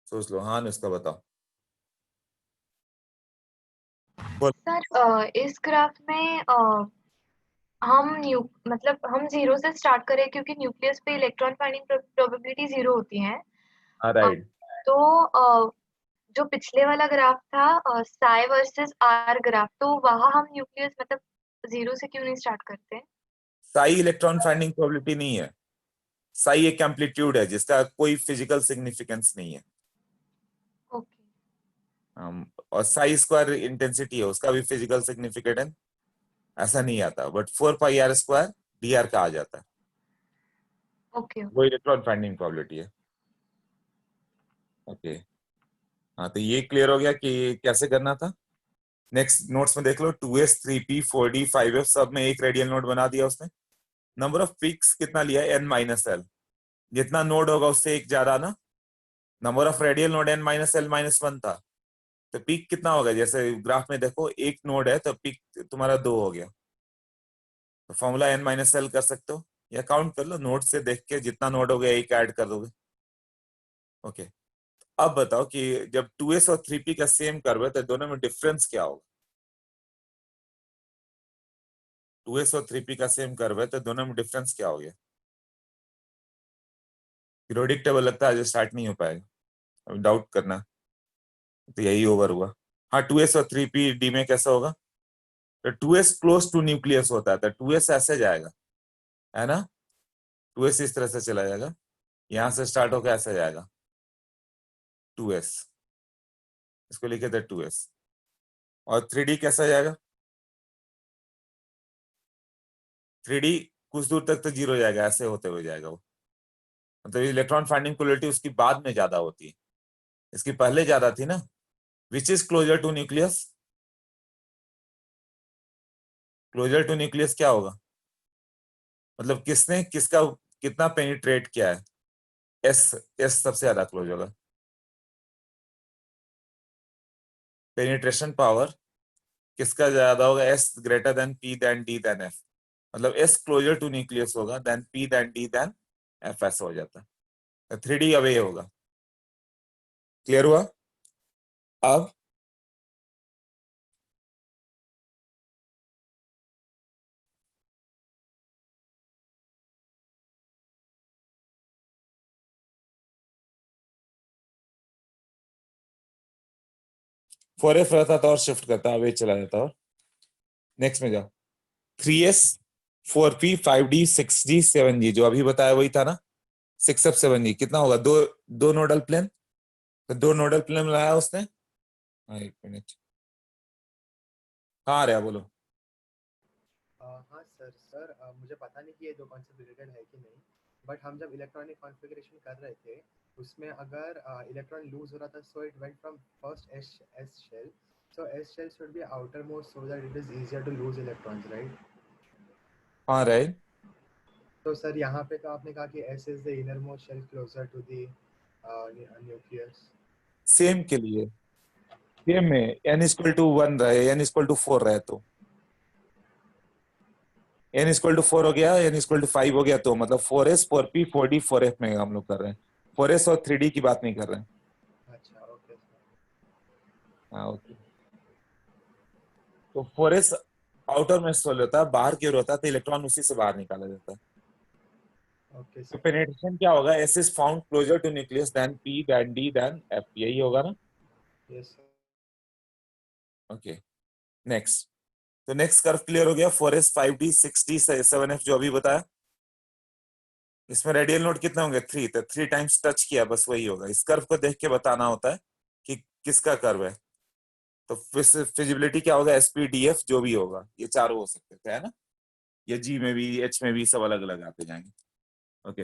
A: सोच लो। हाँ, इसका बताओ।
C: सर इस ग्राफ में हम जीरो से स्टार्ट करें क्योंकि न्यूक्लियस पे इलेक्ट्रॉन फाइंडिंग प्रोबेबिलिटी जीरो होती है।
A: राइट।
C: तो जो पिछले वाला ग्राफ था साई वर्सेस आर ग्राफ, तो वहां हम न्यूक्लियस मतलब जीरो से क्यों नहीं स्टार्ट करते?
A: साई इलेक्ट्रॉन फाइंडिंग प्रोबेबिलिटी नहीं है, साई एक एम्पलीट्यूड है जिसका कोई फिजिकल सिग्निफिकेंस नहीं है।
C: ओके।
A: और साई स्क्वायर इंटेंसिटी है, उसका भी फिजिकल सिग्निफिकेंस ऐसा नहीं आता, बट 4πr² dr का आ जाता है,
C: ओके।
A: वो इलेक्ट्रॉन फाइंडिंग प्रोबेबिलिटी है। ओके। हाँ, तो ये क्लियर हो गया कि कैसे करना था। नेक्स्ट नोट्स में देख लो, 2s 3p 4d 5f सब में एक रेडियल नोड बना दिया उसने। नंबर ऑफ पिक्स कितना लिया? n-l, जितना नोड होगा उससे एक ज्यादा ना। Number of radial node n-l-1 था, तो पीक कितना होगा? जैसे ग्राफ में देखो, एक नोड है तो पीक तुम्हारा 2 हो गया, तो फॉर्मूला n-l कर सकते हो, या काउंट कर लो नोड से देख के, जितना नोड हो गया एक ऐड कर दोगे। ओके। अब बताओ कि जब 2s और 3p का सेम कर्व है तो दोनों में डिफरेंस क्या होगा? 2s और 3p का सेम कर्व है तो दोनों में डिफरेंस क्या हो गया? पीरियोडिक टेबल लगता है जो स्टार्ट नहीं हो पाएगा, अभी डाउट करना, तो यही ओवर हुआ। हाँ, 2s और 3p डी में कैसा होगा? तो 2s क्लोज टू न्यूक्लियस होता है, तो 2s ऐसे जाएगा, है ना? 2s इस तरह से चला जाएगा, यहां से स्टार्ट होकर ऐसे जाएगा 2s, इसको लिखे थे 2s। और 3d कैसा जाएगा? 3d कुछ दूर तक तो 0 जाएगा, ऐसे होते हुए जाएगा वो। मतलब इलेक्ट्रॉन फाइंडिंग प्रोबेबिलिटी उसकी बाद में ज्यादा होती है, इसकी पहले ज्यादा थी ना। Which is closer to nucleus? Closer to nucleus क्या होगा? मतलब किसने किसका कितना पेनिट्रेट किया है? एस, एस सबसे ज्यादा क्लोज होगा। पेनिट्रेशन पावर किसका ज्यादा होगा? S greater than P then D then F, मतलब एस क्लोजर टू न्यूक्लियस होगा than P then D then F, ऐसा हो जाता है। 3D अवे होगा। क्लियर हुआ? अब फोर एफ रहता था और शिफ्ट करता, अवे चला जाता। और नेक्स्ट में जाओ, 3s 4p 5d 6d 7g, जो अभी बताया वही था ना। 6f 7g कितना होगा? दो, दो नोडल प्लेन, तो दो नोडल प्लेन बनाया उसने। हाँ, एक मिनट, कहाँ आ रहा? बोलो।
D: हाँ सर मुझे पता नहीं कि ये दो कॉन्सेप्ट रिलेटेड है कि नहीं, बट हम जब इलेक्ट्रॉनिक कॉन्फ़िगरेशन कर रहे थे उसमें अगर इलेक्ट्रॉन लूज हो रहा था, so it went from first s shell, so s shell should be outer most so that it is easier to lose electrons, right?
A: हाँ, राइट।
D: तो सर यहाँ पे तो आपने कहा कि s is the inner most shell closer to the nucleus.
A: Same के लिए, सेम में n=1 रहे, n=4 रहे, तो n=4 हो गया, n=5 हो गया, तो मतलब 4s 4p 4d 4f में हम लोग कर रहे हैं, 4s और 3d की बात नहीं कर रहे हैं।
D: अच्छा, ओके सर।
A: हाँ, ओके। तो 4s आउटर में सोल होता है, बाहर की ओर होता है, तो इलेक्ट्रॉन उसी से बाहर निकाला जाता है।
D: ओके
A: तो
D: सर।
A: पेनिट्रेशन क्या होगा, s is found closer to nucleus then P then D then f, यही होगा ना।
D: Yes sir.
A: Okay next. तो नेक्स्ट कर्व क्लियर हो गया, 4s 5d 6d 7f जो अभी बताया। इसमें रेडियल नोड कितने होंगे 3, तो 3 टाइम्स टच किया बस वही होगा। इस कर्व को देख के बताना होता है कि किसका कर्व है। तो फिजिबिलिटी क्या होगा, एसपीडीएफ जो भी होगा, ये चारों हो सकते थे है ना, ये जी में भी एच में भी सब अलग अलग आते जाएंगे। ओके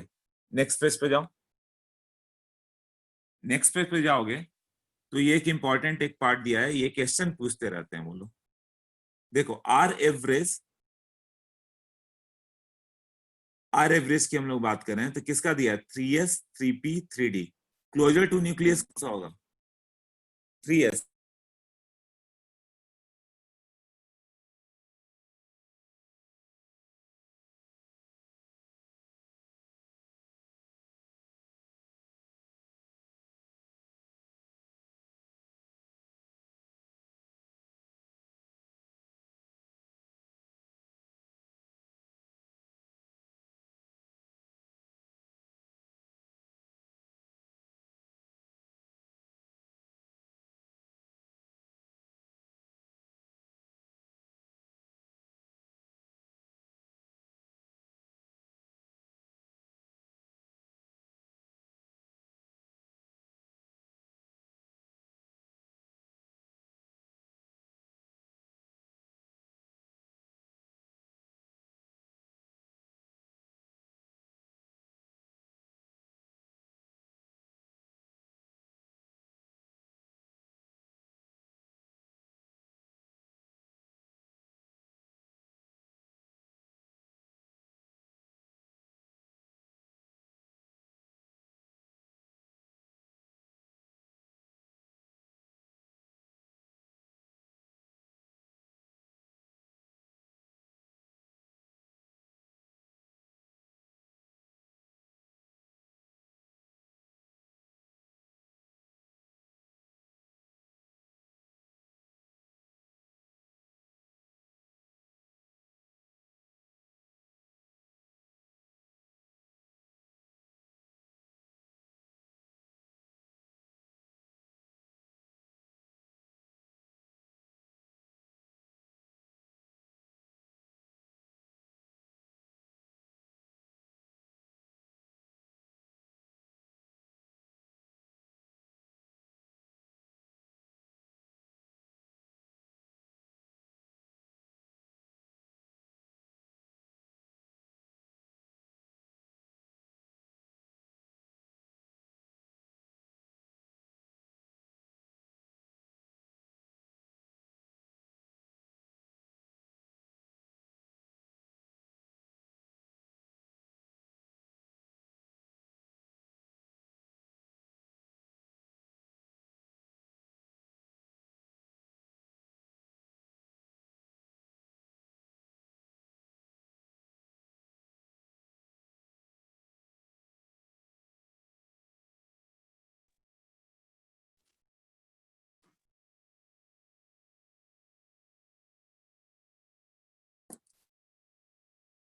A: नेक्स्ट पेज पे जाओ। नेक्स्ट पेज पे जाओगे तो ये एक इंपॉर्टेंट एक पार्ट दिया है, ये क्वेश्चन पूछते रहते हैं वो लोग। देखो आर एवरेज की हम लोग बात कर रहे हैं, तो किसका दिया है 3s 3p 3d। Closure to nucleus कौन सा होगा 3s।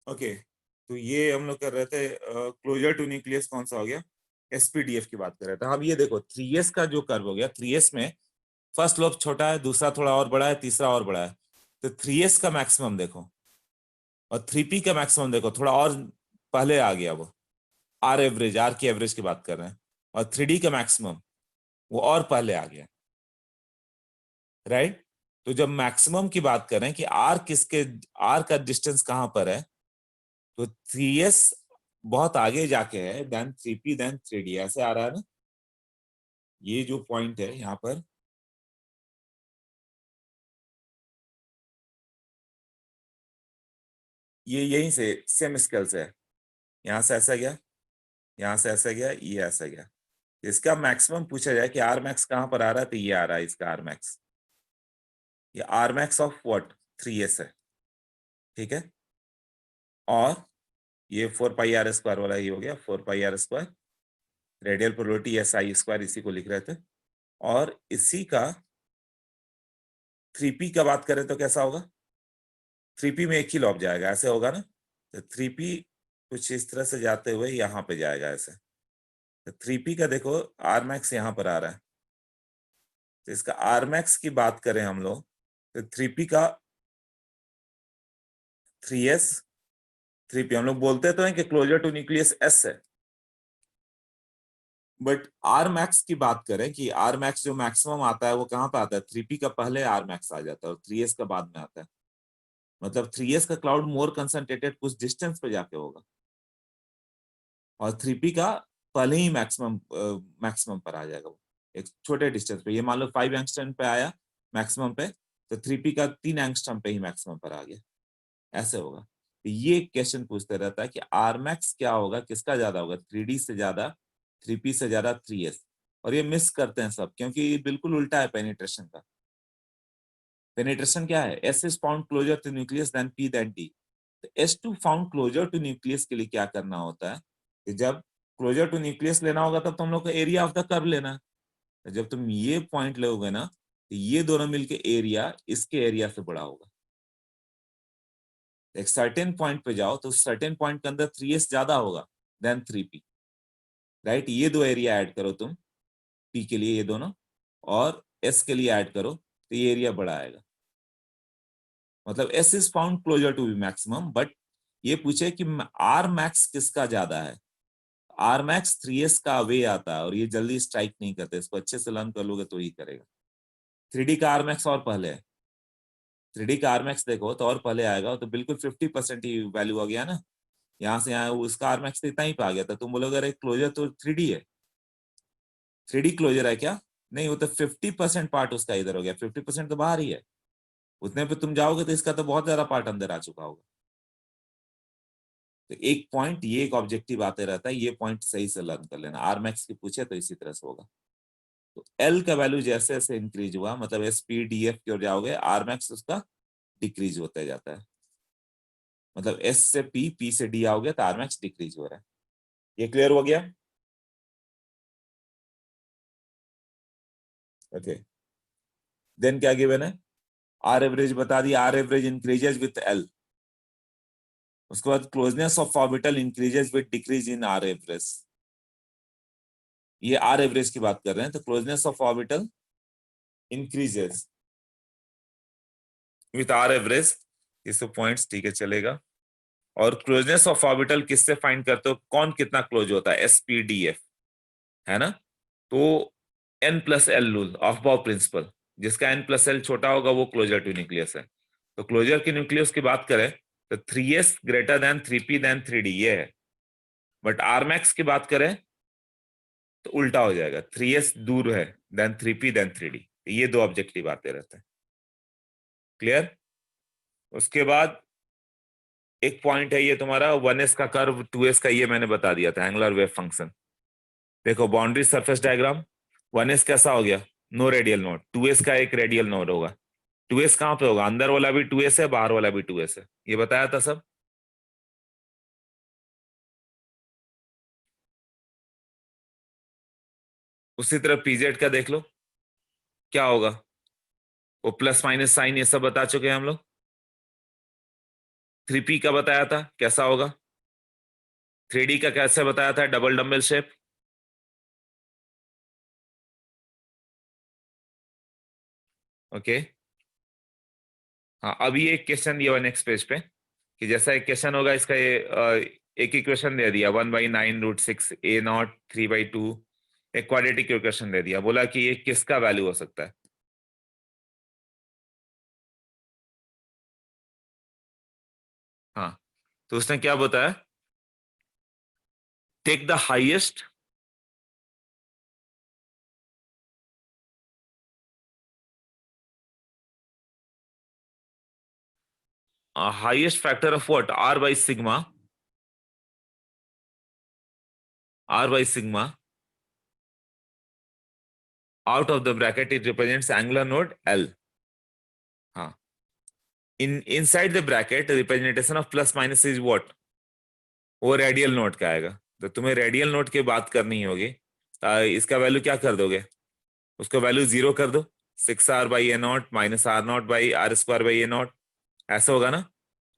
A: ओके तो ये हम लोग कर रहे थे क्लोजर टू न्यूक्लियस कौन सा हो गया, एसपीडीएफ की बात कर रहे थे। अब ये देखो 3s का जो कर्व हो गया, 3s में फर्स्ट लोब छोटा है, दूसरा थोड़ा और बड़ा है, तीसरा और बड़ा है। तो 3s का मैक्सिमम देखो और 3p का मैक्सिमम देखो, थोड़ा और पहले आ गया वो। आर की एवरेज की बात कर रहे हैं। और 3d का मैक्सिमम वो और पहले आ गया, राइट। तो जब मैक्सिमम की बात कर रहे हैं कि आर का डिस्टेंस कहां पर है, तो 3s बहुत आगे जाके है देन 3p देन 3d, ऐसे आ रहा है ना। ये जो पॉइंट है यहाँ पर, ये यहीं से सेम स्केल से है, यहाँ से ऐसा गया, यहाँ से ऐसा गया, ये ऐसा गया। इसका मैक्सिमम पूछा जाए कि आर मैक्स कहां पर आ रहा है, तो ये आ रहा है इसका आर मैक्स। ये R max of what 3s है, ठीक है। और ये 4 पाई r² वाला ही हो गया, 4 पाई r²। Radial probability S I square, इसी को लिख रहे थे। और इसी का 3p का बात करें तो कैसा होगा, 3p में एक ही लॉब जाएगा, ऐसे होगा ना। तो 3p कुछ इस तरह से जाते हुए यहाँ पे जाएगा ऐसे। तो 3p का देखो आर मैक्स यहाँ पर आ रहा है, तो इसका आर मैक्स की बात करें हम लोग तो 3p का 3s 3p हम लोग बोलते तो हैं कि क्लोजर टू न्यूक्लियस s है, बट आर मैक्स की बात करें कि आर मैक्स जो मैक्सिमम आता है वो कहाँ पे आता है, 3p का पहले आर मैक्स आ जाता है और 3s का बाद में आता है। मतलब 3s का क्लाउड मोर कंसंट्रेटेड कुछ डिस्टेंस पे जाके होगा और 3p का पहले ही मैक्सिमम पर आ जाएगा वो एक छोटे डिस्टेंस पे। ये मान लो 5 एंगस्ट्रम पे आया मैक्सिमम पे, तो 3p का 3 एंगस्ट्रम पे ही मैक्सिमम पर आ गया, ऐसे होगा। तो ये क्वेश्चन पूछते रहता है कि आर मैक्स क्या होगा, किसका ज्यादा होगा, 3d से ज्यादा, 3p से ज्यादा 3s। और ये मिस करते हैं सब क्योंकि ये बिल्कुल उल्टा है पेनिट्रेशन का। पेनिट्रेशन क्या है, s is found closer to nucleus than p than d। तो s2 found closer to nucleus के लिए क्या करना होता है कि जब क्लोजर टू न्यूक्लियस लेना होगा तब तुम लोग को एरिया ऑफ द कर्व लेना है। तो जब तुम ये पॉइंट लोगे ना तो ये दोनों मिलके एरिया इसके एरिया से बड़ा होगा। एक सर्टेन पॉइंट पे जाओ तो सर्टेन पॉइंट के अंदर 3s ज्यादा होगा देन 3p, राइट। ये दो एरिया ऐड करो तुम p के लिए ये दोनों, और s के लिए ऐड करो तो ये एरिया बड़ा आएगा। मतलब s is found closer to be maximum, but ये पूछे कि r मैक्स किसका ज्यादा है। r मैक्स 3s का अवे आता है और ये जल्दी स्ट्राइक नहीं करते, इसको अच्छे से लर्न कर लोगे तो ही करेगा। 3d का r मैक्स और पहले है, 3d का r मैक्स देखो तो और पहले आएगा, तो बिल्कुल 50% ही वैल्यू आ गया ना। यहाँ से यहाँ उसका r मैक्स इतना ही पे आ गया था, तुम बोलोगे अरे क्लोजर तो 3d है, 3d क्लोजर है क्या, नहीं वो तो 50% पार्ट उसका इधर हो गया, 50% तो बाहर ही है। उतने पे तुम जाओगे तो इसका तो बहुत ज्यादा पार्ट अंदर आ चुका होगा। तो एक पॉइंट ये एक ऑब्जेक्टिव आते रहता है, ये पॉइंट सही से लर्न कर लेना। आर मैक्स की पूछे तो इसी तरह से होगा। तो एल का वैल्यू जैसे जैसे इंक्रीज हुआ, मतलब एस पी डी एफ की ओर जाओगे, आर मैक्स उसका डिक्रीज होता जाता है। मतलब एस से पी, पी से डी आओगे तो आर मैक्स डिक्रीज हो रहा है। ये क्लियर हो गया? ओके, देन क्या गिवन है, आर एवरेज बता दिया, r average increases with l. उसके बाद closeness of orbital increases with decrease in r average. ये आर एवरेज की बात कर रहे हैं, तो closeness of orbital increases with r average, ये सब पॉइंट्स ठीक है चलेगा। और क्लोजनेस ऑफ ऑर्बिटल किससे फाइंड करते हो, कौन कितना क्लोज होता है, एसपीडीएफ है ना। तो N plus L rule, aufbau principle, जिसका एन प्लस एल छोटा होगा वो क्लोजर टू न्यूक्लियस है। तो क्लोजर की न्यूक्लियस की बात करें तो 3s greater than 3p then 3d ये है। बट आर मैक्स की बात करें तो उल्टा हो जाएगा, 3s दूर है देन 3p देन 3d। ये दो ऑब्जेक्टिव आते रहते हैं। क्लियर? उसके बाद एक पॉइंट है ये तुम्हारा 1s का कर्व, 2s का, ये मैंने बता दिया था एंगुलर वेव फंक्शन। देखो बाउंड्री सरफेस डायग्राम, 1s कैसा हो गया, नो रेडियल नोड, 2s का एक रेडियल नोड होगा। 2s कहां पे होगा, अंदर वाला भी 2s है, बाहर वाला भी 2s है, ये बताया था सब। उसी तरह pz का देख लो क्या होगा, वो प्लस माइनस साइन ये सब बता चुके हैं हम लोग। 3p का बताया था कैसा होगा, 3d का कैसे बताया था, डबल डम्बल शेप। ओके हाँ, अभी एक क्वेश्चन दिया हुआ नेक्स्ट पेज पे कि जैसा एक क्वेश्चन होगा इसका, ये एक इक्वेशन दे दिया 1/9√6 a0 3/2, एक क्वाड्रेटिक इक्वेशन दे दिया, बोला कि ये किसका वैल्यू हो सकता है। हाँ, तो उसने क्या बताया, take the highest highest factor of what, r by sigma out of the bracket, it represents angular node L। हाँ, inside the bracket representation of plus minus is what, वो रेडियल नोड का आएगा। तो तुम्हें रेडियल नोड की बात करनी होगी, इसका वैल्यू क्या कर दोगे, उसको वैल्यू 0 कर दो, 6r/a0 -r0/r² /a0, ऐसा होगा ना।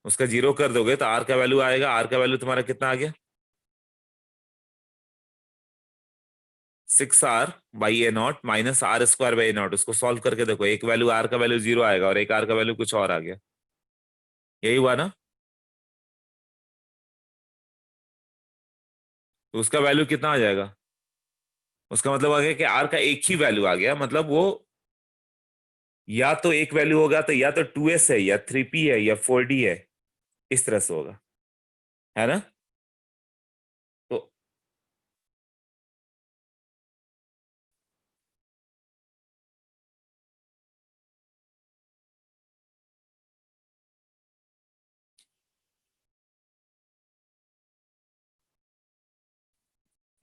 A: उसका 0 कर दोगे तो आर का वैल्यू आएगा। आर का वैल्यू तुम्हारा कितना आ गया? 6r/a0 minus r² /a0। उसको सॉल्व करके देखो, एक वैल्यू आर का वैल्यू 0 आएगा और एक आर का वैल्यू कुछ और आ गया। यही हुआ ना? तो उसका वैल्यू कितना आ जाएगा? उसका मतलब आ गया कि आर का एक ही वैल्यू आ गया, मतलब वो या तो एक वैल्यू होगा, तो या तो 2s है या 3p है या 4d है, इस तरह से होगा, है ना? तो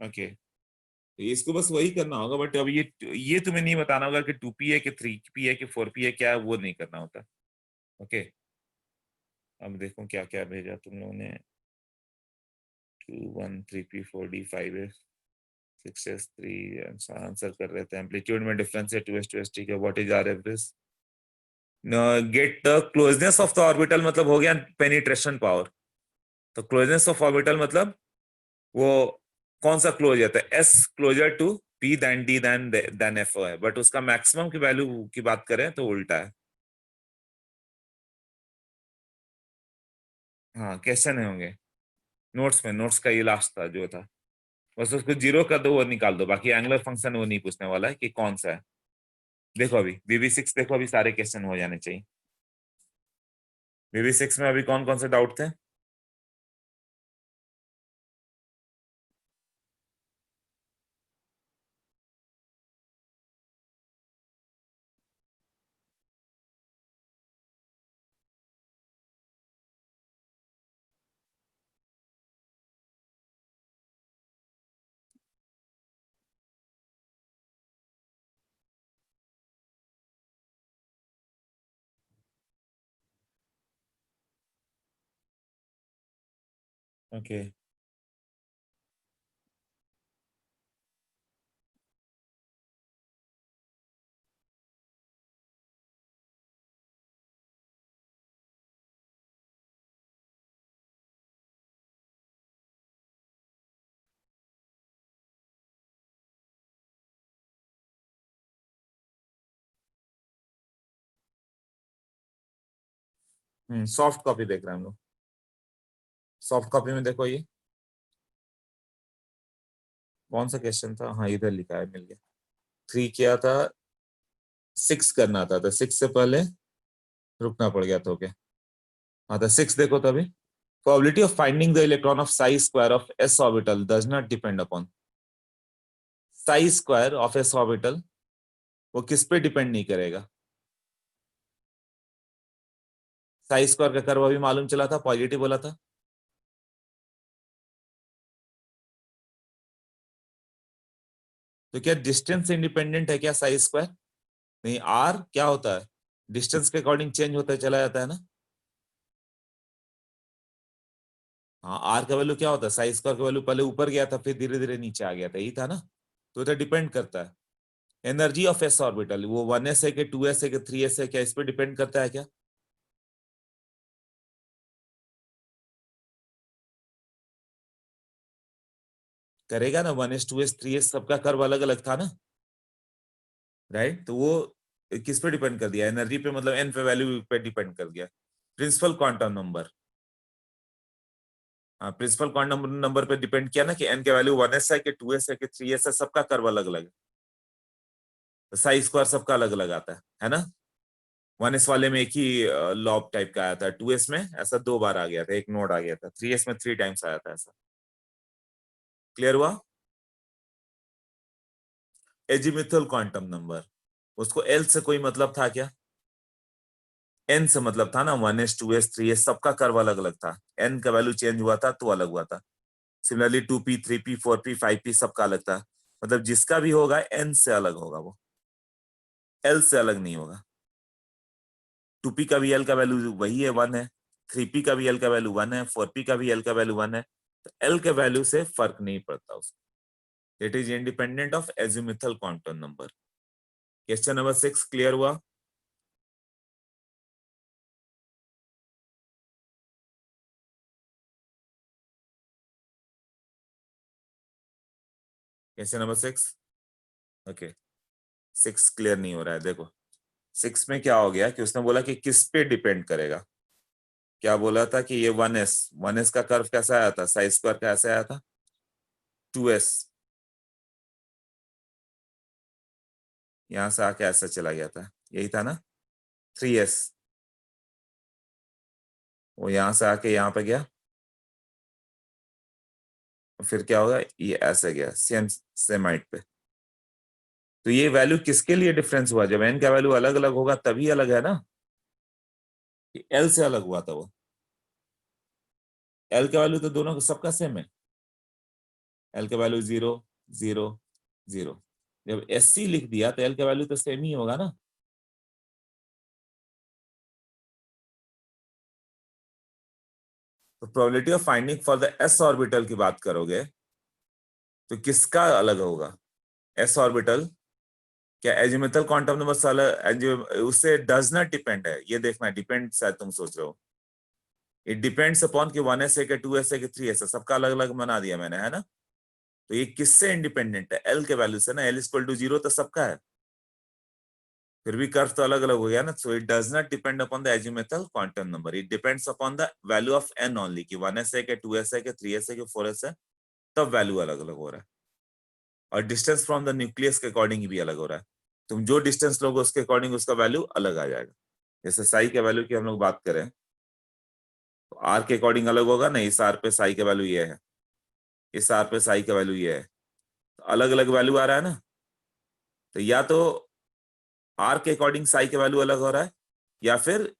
A: ओके, तो इसको बस वही करना होगा, बट अब ये तुम्हें नहीं बताना होगा कि 2p है कि 3p है कि 4p है, क्या है, वो नहीं करना होता। ओके, अब देखो क्या क्या भेजा तुम लोगों ने। 2 1 3p 4d 5s 6s 3 answer कर रहे थे। एम्पलीट्यूड में डिफरेंस है 2s 2s, ठीक है। What is r average? Get the closeness of the orbital, मतलब हो गया पेनिट्रेशन पावर। तो क्लोजनेस ऑफ ऑर्बिटल मतलब वो कौन सा क्लोज है, s closer to p then D then f है, बट उसका मैक्सिमम की वैल्यू की बात करें तो उल्टा है। हाँ, क्वेश्चन है होंगे नोट्स में, नोट्स का ये लास्ट था जो था। बस उसको 0 कर दो, वो निकाल दो, बाकी एंगुलर फंक्शन वो नहीं पूछने वाला है कि कौन सा है। देखो अभी VB6 देखो, अभी सारे क्वेश्चन हो जाने चाहिए। VB6 में अभी कौन कौन से डाउट थे? ओके, सॉफ्ट कॉपी देख रहे हैं हम लोग। सॉफ्ट कॉपी में देखो, ये कौन सा क्वेश्चन था? हाँ, इधर लिखा है, मिल गया। 3 किया था, 6 करना था, तो 6 से पहले रुकना पड़ गया था। ओके, हाँ, तो 6 देखो तभी। Probability of finding the electron of psi square of s orbital does not depend upon psi square of s orbital, वो किस पे डिपेंड नहीं करेगा? साई स्क्वायर का कर्व अभी मालूम चला था, पॉजिटिव बोला था। तो क्या डिस्टेंस इंडिपेंडेंट है क्या साई स्क्वायर? नहीं, आर क्या होता है, डिस्टेंस के अकॉर्डिंग चेंज होता चला जाता है ना। हाँ, आर का वैल्यू क्या होता है, साई स्क्वायर का वैल्यू पहले ऊपर गया था, फिर धीरे धीरे नीचे आ गया था, यही था ना। तो इधर डिपेंड करता है। एनर्जी ऑफ एस ऑर्बिटल वो 1s है कि 2s है कि 3s है, क्या इस पर डिपेंड करता है क्या? करेगा ना, 1s 2s 3s सबका कर्व अलग अलग था ना, राइट। तो वो किस पे डिपेंड कर दिया? एनर्जी पे, मतलब एन पे वैल्यू पे डिपेंड कर गया। प्रिंसिपल क्वांटम नंबर, हाँ, प्रिंसिपल क्वांटम नंबर पे डिपेंड किया ना कि एन के वैल्यू 1s है कि 2s है कि 3s है, सबका कर्व अलग अलग है। तो साई स्क्वायर सबका अलग अलग आता है ना। 1s वाले में एक ही लॉब टाइप का आया था, 2s में ऐसा 2 बार आ गया था, एक नोड आ गया था, 3s में 3 टाइम्स आया था ऐसा। क्लियर हुआ? एजीमुथल क्वांटम नंबर, उसको एल से कोई मतलब था क्या? एन से मतलब था ना, 1s 2s 3s सबका कर्व अलग अलग था, एन का वैल्यू चेंज हुआ था तो अलग हुआ था। Similarly 2p 3p 4p 5p सबका अलग था, मतलब जिसका भी होगा एन से अलग होगा, वो एल से अलग नहीं होगा। 2p का भी एल का वैल्यू वही है, 1 है। 3p का भी एल का वैल्यू 1 है, 4p का भी एल का वैल्यू 1 है। तो एल के वैल्यू से फर्क नहीं पड़ता उसको। It is independent of azimuthal quantum number. Question number 6 clear हुआ? कैसे नंबर 6? ओके, 6 क्लियर नहीं हो रहा है। देखो 6 में क्या हो गया कि उसने बोला कि किस पे डिपेंड करेगा। क्या बोला था कि ये 1s का कर्व कैसा आया था, साइज स्क्वायर कैसे आया था, 2s, यहां से आके ऐसा चला गया था, यही था ना, 3s, वो यहां से आके यहां पे गया, फिर क्या होगा, ये ऐसे गया सेम सेम हाइट पे। तो ये वैल्यू किसके लिए डिफरेंस हुआ, जब n का वैल्यू अलग अलग होगा तभी अलग है ना, l से अलग हुआ था वो। l का वैल्यू तो दोनों सबका सेम है, l का वैल्यू 0 0 0। जब SC लिख दिया तो l का वैल्यू तो सेम ही होगा ना। तो probability of finding for the s orbital की बात करोगे तो किसका अलग होगा, s ऑर्बिटल, क्या एजिमुथल क्वांटम नंबर से अलग, उससे डज नॉट डिपेंड है, ये देखना, डिपेंड शायद तुम सोच रहे हो, इट डिपेंड्स अपॉन कि 1s है कि 2s है कि 3s है, सबका अलग अलग बना दिया मैंने, है ना। तो ये किससे इंडिपेंडेंट है, l के वैल्यू से ना, l इक्वल टू 0 तो सबका है, फिर भी कर्व तो अलग अलग हो गया ना। So it does not depend upon the azimuthal quantum number, it depends upon the value of n only, कि 1s है कि 2s है कि 3s है कि 4s है, तब वैल्यू अलग अलग हो रहा है। और डिस्टेंस फ्रॉम द न्यूक्लियस के अकॉर्डिंग भी अलग हो रहा है, तुम जो डिस्टेंस लोगे उसके अकॉर्डिंग उसका वैल्यू अलग आ जाएगा। जैसे साई के वैल्यू की हम लोग बात करें तो आर के अकॉर्डिंग अलग होगा ना, इस आर पे साई का वैल्यू ये है, इस आर पे साई का वैल्यू ये है, तो अलग अलग वैल्यू आ रहा है ना। तो या तो आर के अकॉर्डिंग साई का वैल्यू अलग हो रहा है, या फिर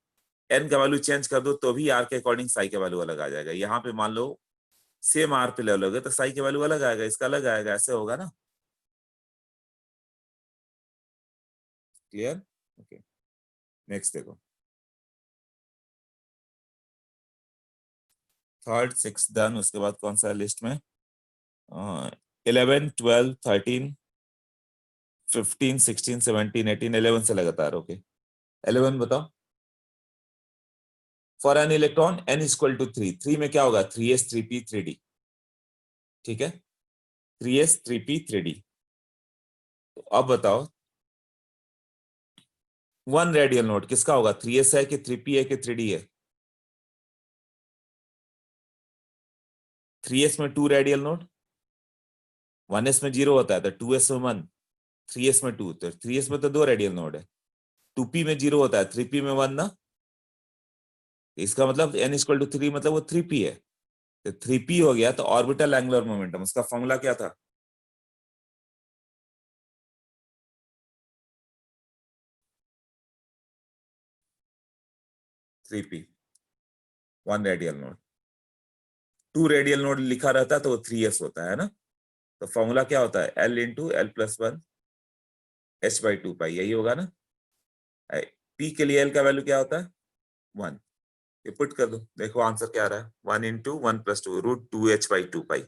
A: एन का वैल्यू चेंज कर दो तो भी आर के अकॉर्डिंग साई का वैल्यू अलग आ जाएगा। यहाँ पे मान लो सेम आर पे लेवल हो गया तो साई के वैल्यू अलग आएगा, इसका अलग आएगा, ऐसे होगा ना। क्लियर? ओके, नेक्स्ट देखो, थर्ड 6 डन, उसके बाद कौन सा है लिस्ट में, 11 12 13 15 16 17 18, 11 से लगातार। ओके 11 बताओ। For an electron n equal to 3, 3 में क्या होगा, 3s 3p 3d, ठीक है, 3s 3p 3d। तो अब बताओ 1 रेडियल नोड किसका होगा, 3s है कि 3p है कि 3d है। 3s में 2 रेडियल नोड, 1s में 0 होता है तो 2s में 1, 3s में 2, तो 3s में तो 2 रेडियल नोड है, 2p में 0 होता है, 3p में 1 ना, इसका मतलब n इक्वल टू 3 मतलब वो 3p है। तो 3p हो गया तो ऑर्बिटल एंगुलर मोमेंटम, उसका फॉर्मूला क्या था, three P, 1 radial node, 2 radial node लिखा रहता है तो वो 3s होता है ना। तो फॉर्मूला क्या होता है, l into L plus 1 h/2 पाई, यही होगा ना। p के लिए l का वैल्यू क्या होता है, 1, ये पुट कर दो, देखो आंसर क्या आ रहा है, 1 इंटू 1 प्लस 2 √2h/2 पाई,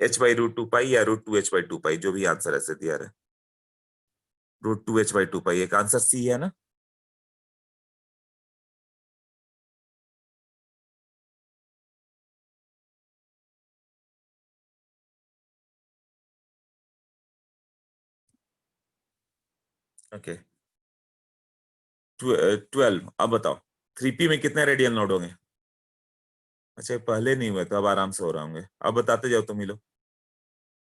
A: h/√2 पाई या √2h/2 पाई, जो भी आंसर ऐसे दिया रहा है, √2h/2 पाई, एक आंसर सी है ना। ओके 12, अब बताओ 3p में कितने रेडियल नोड होंगे, अच्छा पहले नहीं हुए तो अब आराम से हो रहा होंगे, अब बताते जाओ तुम ही लोग,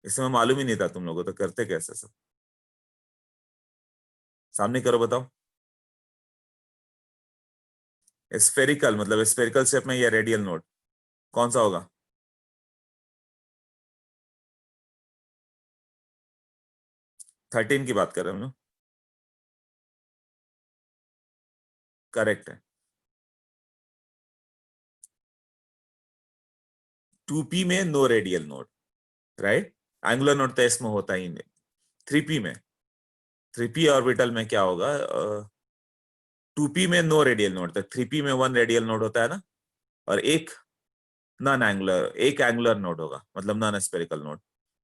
A: इसमें मालूम ही नहीं था तुम लोगों, तो करते कैसे सब, सामने करो बताओ। स्फेरिकल मतलब स्फेरिकल शेप में या रेडियल नोड कौन सा होगा, 13 की बात कर रहे हैं हम लोग, करेक्ट है। 2p में no radial node, right, angular node तो इसमें होता ही नहीं। 3p में, 3p ऑर्बिटल में क्या होगा, 2p में नो रेडियल नोड था, 3p में 1 रेडियल नोड होता है ना, और एक नॉन एंगुलर, एक एंगुलर नोड होगा, मतलब नॉन स्पेरिकल नोड,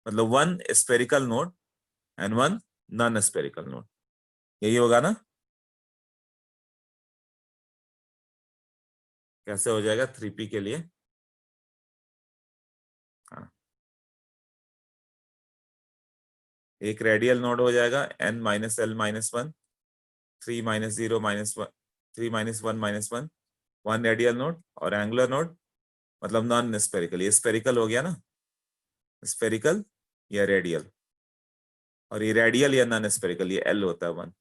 A: मतलब 1 spherical node and 1 non spherical node, यही होगा ना। कैसे हो जाएगा 3p के लिए, हाँ एक रेडियल नोड हो जाएगा n minus L minus one, 3 minus 0 minus 1, 3 minus 1 minus 1, 1 radial node, और एंगुलर नोड मतलब नॉन स्पेरिकल, ये स्पेरिकल हो गया ना, स्पेरिकल या रेडियल, और ये रेडियल या नॉन स्पेरिकल, ये एल होता है 1,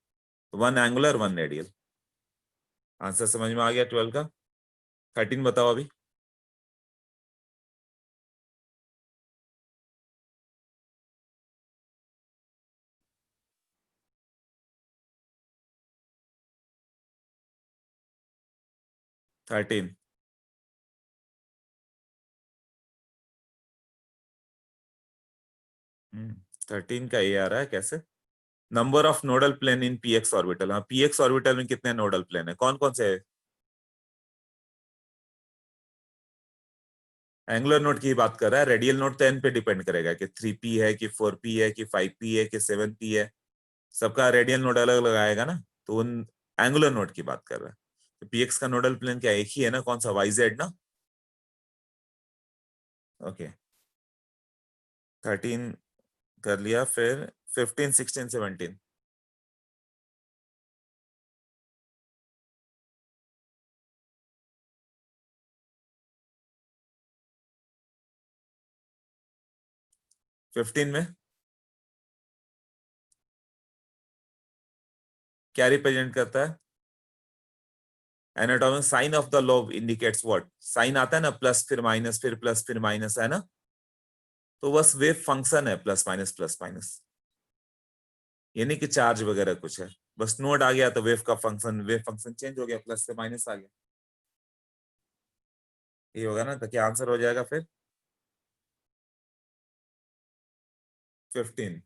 A: 1 एंगुलर 1 रेडियल। आंसर समझ में आ गया 12 का। 13 बताओ अभी। थर्टीन 13 का ये आ रहा है कैसे? Number of nodal plane in p x orbital. हाँ, पीएक्स ऑर्बिटल में कितने नोडल प्लेन है, कौन कौन से है? एंगुलर नोड की बात कर रहा है, रेडियल नोड तो एन पे डिपेंड करेगा कि 3p है कि 4p है कि 5p है कि 7p है, सबका रेडियल नोड अलग अलग आएगा ना, तो उन एंगुलर नोड की बात कर रहा है। तो पीएक्स का नोडल प्लेन क्या एक ही है ना, कौन सा, वाईजेड ना। ओके 13 कर लिया, फिर 15 16 17। फिफ्टीन में क्या रिप्रेजेंट करता है? Anatomy sign of the lobe indicates what, sign आता है ना, प्लस फिर माइनस फिर प्लस फिर माइनस, है ना, तो बस वेव फंक्शन है प्लस माइनस, ये नहीं कि चार्ज वगैरह कुछ है, बस नोड आ गया तो वेव फंक्शन चेंज हो गया, प्लस से माइनस आ गया, ये होगा ना, तो क्या आंसर हो जाएगा फिर? 15।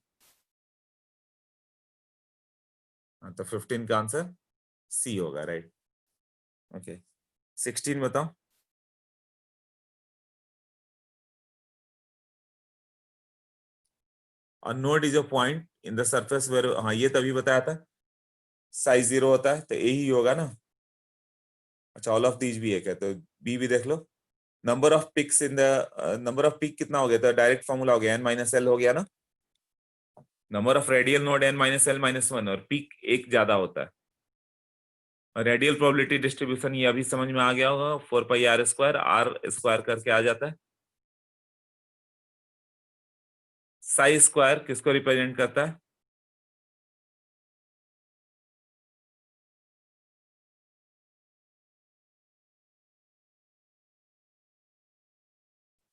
A: हाँ, तो 15 का आंसर सी होगा, राइट। ओके 16 बताओ। A node is a point in the surface where, हाँ ये तभी बताया था, साइज 0 होता है तो ए ही होगा ना। अच्छा ऑल ऑफ दीज भी है क्या, तो बी भी देख लो। Number of peaks in the, number of peak कितना हो गया, तो डायरेक्ट फॉर्मूला हो गया n माइनस एल हो गया ना, number of radial node n minus L minus one, और पिक एक ज्यादा होता है, और रेडियल प्रोबेबिलिटी डिस्ट्रीब्यूशन ये अभी समझ में आ गया होगा, 4 pi are square, r square करके आ जाता है। साई स्क्वायर किसको रिप्रेजेंट करता है?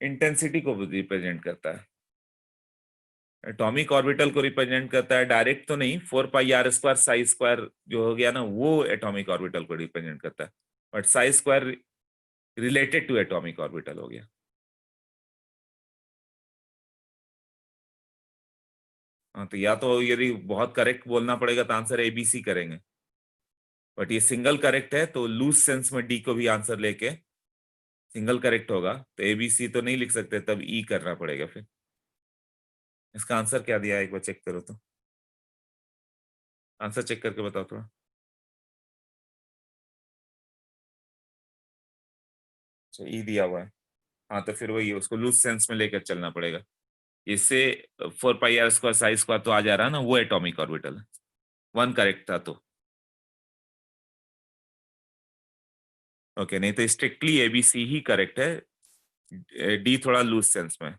A: इंटेंसिटी को रिप्रेजेंट करता है। एटॉमिक ऑर्बिटल को रिप्रेजेंट करता है, डायरेक्ट तो नहीं, 4 pi are square psi square जो हो गया ना, वो एटॉमिक ऑर्बिटल को रिप्रेजेंट करता है, but psi square related to atomic orbital हो गया। हाँ, तो या तो यदि बहुत करेक्ट बोलना पड़ेगा तो आंसर एबीसी करेंगे, बट ये सिंगल करेक्ट है तो लूज सेंस में डी को भी आंसर लेके सिंगल करेक्ट होगा, तो एबीसी तो नहीं लिख सकते, तब ई करना पड़ेगा फिर। इसका आंसर क्या दिया है एक बार चेक करो तो, आंसर चेक करके बताओ थोड़ा। अच्छा ई दिया हुआ है, हाँ तो फिर वही उसको लूज सेंस में लेकर चलना पड़ेगा। इससे 4 pi are square psi square तो आ जा रहा है ना, वो एटॉमिक ऑर्बिटल है, वन करेक्ट था तो। ओके नहीं तो स्ट्रिक्टली एबीसी ही करेक्ट है, डी थोड़ा लूज सेंस में।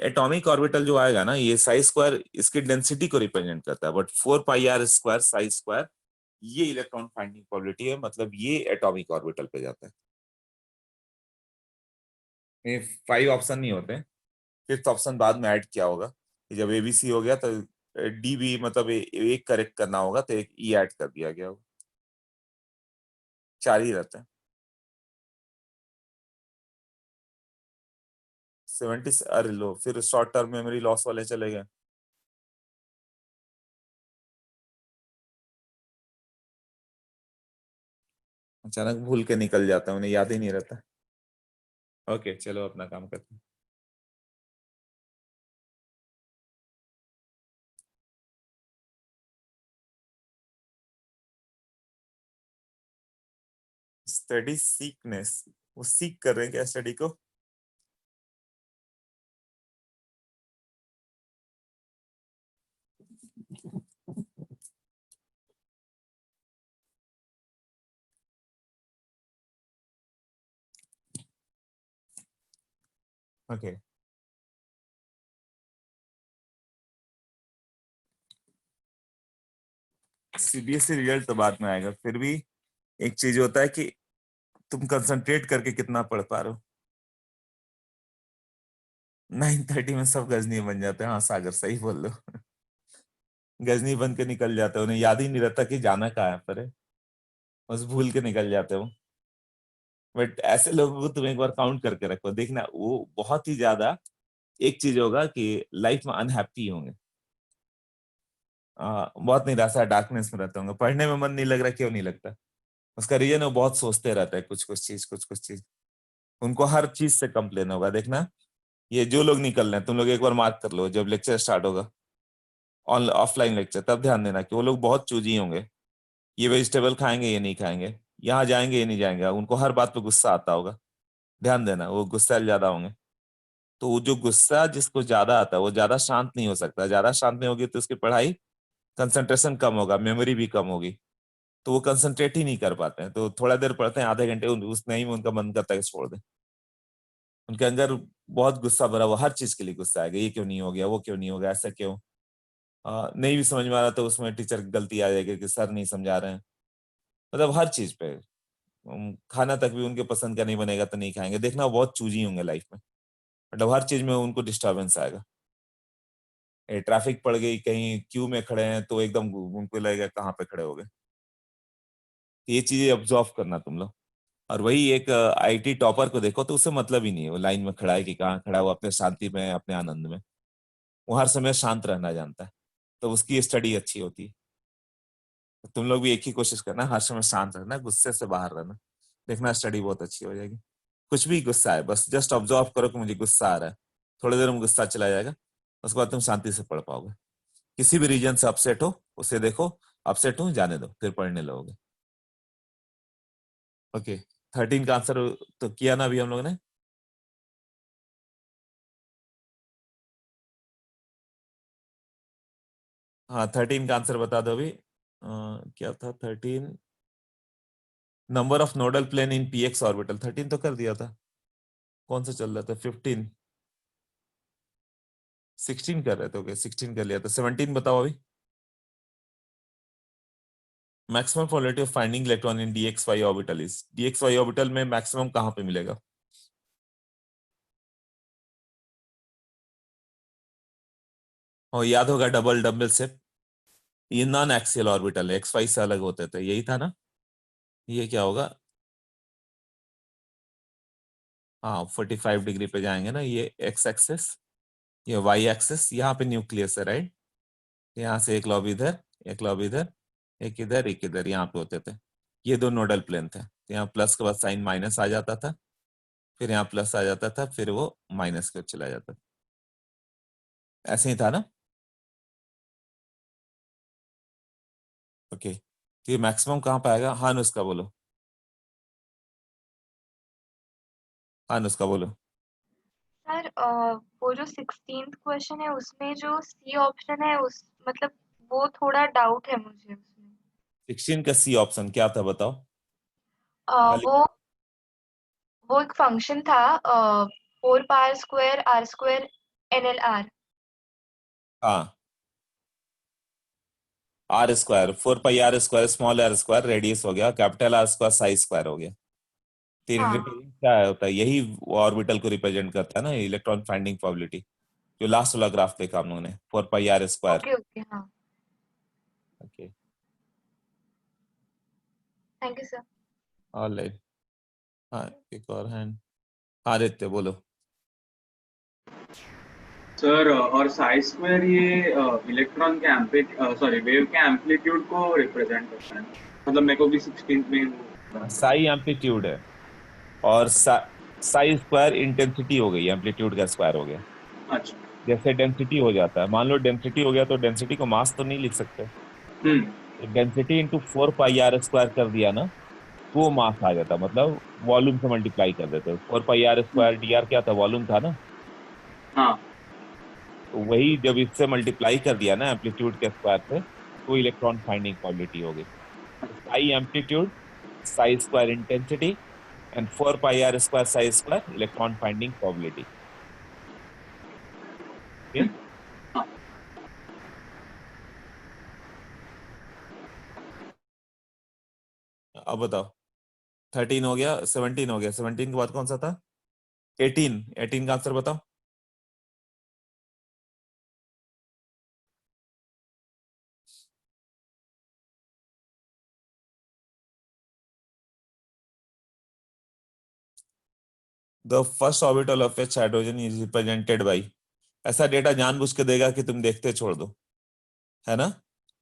A: एटॉमिक ऑर्बिटल जो आएगा ना, ये साई स्क्वायर इसकी डेंसिटी को रिप्रेजेंट करता है, but 4 pi are square psi square ये इलेक्ट्रॉन फाइंडिंग प्रोबेबिलिटी है, मतलब ये एटॉमिक ऑर्बिटल पे जाता है। ये 5 ऑप्शन नहीं होते, फिफ्थ ऑप्शन बाद में ऐड किया होगा, कि जब एबीसी हो गया तो डी भी मतलब एक करेक्ट करना होगा तो एक ई ऐड कर दिया गया होगा, 4 ही रहते हैं। 70, अरे लो फिर शॉर्ट टर्म मेमोरी लॉस वाले चले गए। अचानक भूल के निकल जाता है, उन्हें याद ही नहीं रहता। ओके चलो अपना काम करते हैं। स्टडी सीकनेस, वो सीख कर रहे हैं क्या स्टडी को? ओके सीबीएसई रिजल्ट तो बाद में आएगा, फिर भी एक चीज होता है कि तुम कंसंट्रेट करके कितना पढ़ पा रहे हो। 9:30 में सब गजनी बन जाते हैं। हाँ सागर सही बोल लो। गजनी बन के निकल जाते हो, उन्हें याद ही नहीं रहता कि जाना कहाँ पर है, बस भूल के निकल जाते हो। बट ऐसे लोगों को तुम एक बार काउंट करके रखो, देखना वो बहुत ही ज्यादा एक चीज होगा कि लाइफ में अनहैप्पी होंगे, बहुत निराशा डार्कनेस में रहते होंगे, पढ़ने में मन नहीं लग रहा। क्यों नहीं लगता? उसका रीजन है वो बहुत सोचते रहता है कुछ कुछ चीज। उनको हर चीज से कंप्लेन होगा। देखना ये जो लोग निकल रहे हैं, तुम लोग एक बार मार्क कर लो, जब लेक्चर स्टार्ट होगा ऑफलाइन लेक्चर, तब ध्यान देना कि वो लोग बहुत चूजी होंगे। ये वेजिटेबल खाएंगे, ये नहीं खाएंगे, यहाँ जाएंगे, ये नहीं जाएंगे। उनको हर बात पे गुस्सा आता होगा। ध्यान देना वो गुस्सा ज्यादा होंगे। तो वो जो गुस्सा जिसको ज्यादा आता है वो ज्यादा शांत नहीं हो सकता। ज्यादा शांत नहीं होगी तो उसकी पढ़ाई कंसंट्रेशन कम होगा, मेमोरी भी कम होगी, तो वो कंसंट्रेट ही नहीं कर पाते हैं। तो थोड़ा देर पढ़ते हैं, आधे घंटे उस नहीं में उनका मन करता है कि छोड़ दें। उनके अंदर बहुत गुस्सा भरा हुआ, हर चीज के लिए गुस्सा आएगा। ये क्यों नहीं हो गया, वो क्यों नहीं हो गया, ऐसा क्यों, नहीं भी समझ में आ रहा तो उसमें टीचर की गलती आ जाएगी कि सर नहीं समझा रहे हैं। मतलब हर चीज पे खाना तक भी उनके पसंद का नहीं बनेगा तो नहीं खाएंगे। देखना वो बहुत चूजी होंगे लाइफ में, मतलब हर चीज में उनको डिस्टर्बेंस आएगा। ट्रैफिक पड़ गई, कहीं क्यू में खड़े हैं तो एकदम उनको लगेगा कहाँ पे खड़े हो गए। ये चीजें ऑब्जर्व करना तुम लोग। और वही एक आईटी टॉपर को देखो तो उससे मतलब ही नहीं है वो लाइन में खड़ा है कि कहाँ खड़ा है, वो अपने शांति में अपने आनंद में, वो हर समय शांत रहना जानता है, तो उसकी स्टडी अच्छी होती है। तो तुम लोग भी एक ही कोशिश करना, हर समय शांत रहना, गुस्से से बाहर रहना। देखना स्टडी बहुत अच्छी हो जाएगी। कुछ भी गुस्सा है बस जस्ट ऑब्जर्व करो कि मुझे गुस्सा आ रहा है, थोड़ी देर में गुस्सा चला जाएगा, उसके बाद तुम शांति से पढ़ पाओगे। किसी भी रीजन से अपसेट हो उसे देखो, अपसेट हो जाने दो, फिर पढ़ने लगोगे। ओके 13 का आंसर तो किया ना अभी हम लोगों ने। हाँ 13 का आंसर बता दो अभी। क्या था 13? Number of nodal plane in p x orbital. 13 तो कर दिया था। कौन सा चल रहा था? 15 16 कर रहे थे। ओके 16 कर लिया था। 17 बताओ अभी। Maximum probability of finding electron in dxy orbital is. dxy orbital में मैक्सिमम कहां पे मिलेगा? और याद होगा डबल डबल सेट, ये नॉन एक्सियल ऑर्बिटल है, xy से अलग होते थे, यही था ना। ये क्या होगा? हाँ 45 डिग्री पे जाएंगे ना, ये x एक्सेस, ये y एक्सेस, यहाँ पे न्यूक्लियस है राइट। यहाँ से एक लॉब इधर, एक लॉब इधर, एक इधर एक इधर, यहाँ पे होते थे। ये दो नोडल प्लेन थे, तो यहाँ प्लस के बाद साइन माइनस आ जाता था, फिर यहाँ प्लस आ जाता था, फिर वो माइनस के चला जाता था। ऐसे ही था ना। ओके तो ये मैक्सिमम कहाँ पाएगा? हाँ नुस्खा बोलो, हाँ नुस्खा बोलो।
C: सर वो जो 16th क्वेश्चन है उसमें जो सी ऑप्शन है उस मतलब वो थोड़ा डाउट है मुझे उसमें।
A: 16 का सी ऑप्शन क्या था बताओ? खाली
C: वो एक फंक्शन था 4 power square r square NLR।
A: हाँ r square, 4 pi r square, small r square radius हो गया, capital r square size square हो गया। तीन
C: हाँ
A: रिप्रेजेंट क्या होता है? यही ऑर्बिटल को रिप्रेजेंट करता है ना, इलेक्ट्रॉन फाइंडिंग प्रोबेबिलिटी। जो लास्ट वाला ग्राफ देखा हम लोगों ने, 4 pi r square.
C: Okay okay हाँ
A: okay
C: thank you sir.
A: Alright. हाँ एक और हैंड, आदित्य बोलो।
B: सर और साई स्क्वायर ये इलेक्ट्रॉन के सॉरी वेव के एम्पलीट्यूड को रिप्रेजेंट करता है। मतलब मेरे को भी 16th में
A: साई एम्पलीट्यूड है, और साई स्क्वायर इंटेंसिटी हो गई, एम्पलीट्यूड का स्क्वायर हो गया।
B: अच्छा
A: जैसे डेंसिटी हो जाता है, मान लो डेंसिटी हो गया तो डेंसिटी को मास तो नहीं लिख सकते, density into 4 pi r square कर दिया ना, तो वो मास आ जाता, मतलब वॉल्यूम से मल्टीप्लाई कर देते। 4 पाई r स्क्वायर dr क्या था? वॉल्यूम था ना।
B: हाँ
A: तो वही जब इससे मल्टीप्लाई कर दिया ना एम्पलीट्यूड के स्क्वायर से, तो इलेक्ट्रॉन फाइंडिंग प्रोबेबिलिटी हो गई। Sai amplitude, Sai square intensity, and 4 pi r square psi square electron finding probability. अब बताओ 13 हो गया, 17 हो गया, 17 के बाद कौन सा था? 18, 18 का आंसर बताओ। The first orbital of H hydrogen is represented by, ऐसा डेटा जानबूझ के देगा कि तुम देखते छोड़ दो, है ना।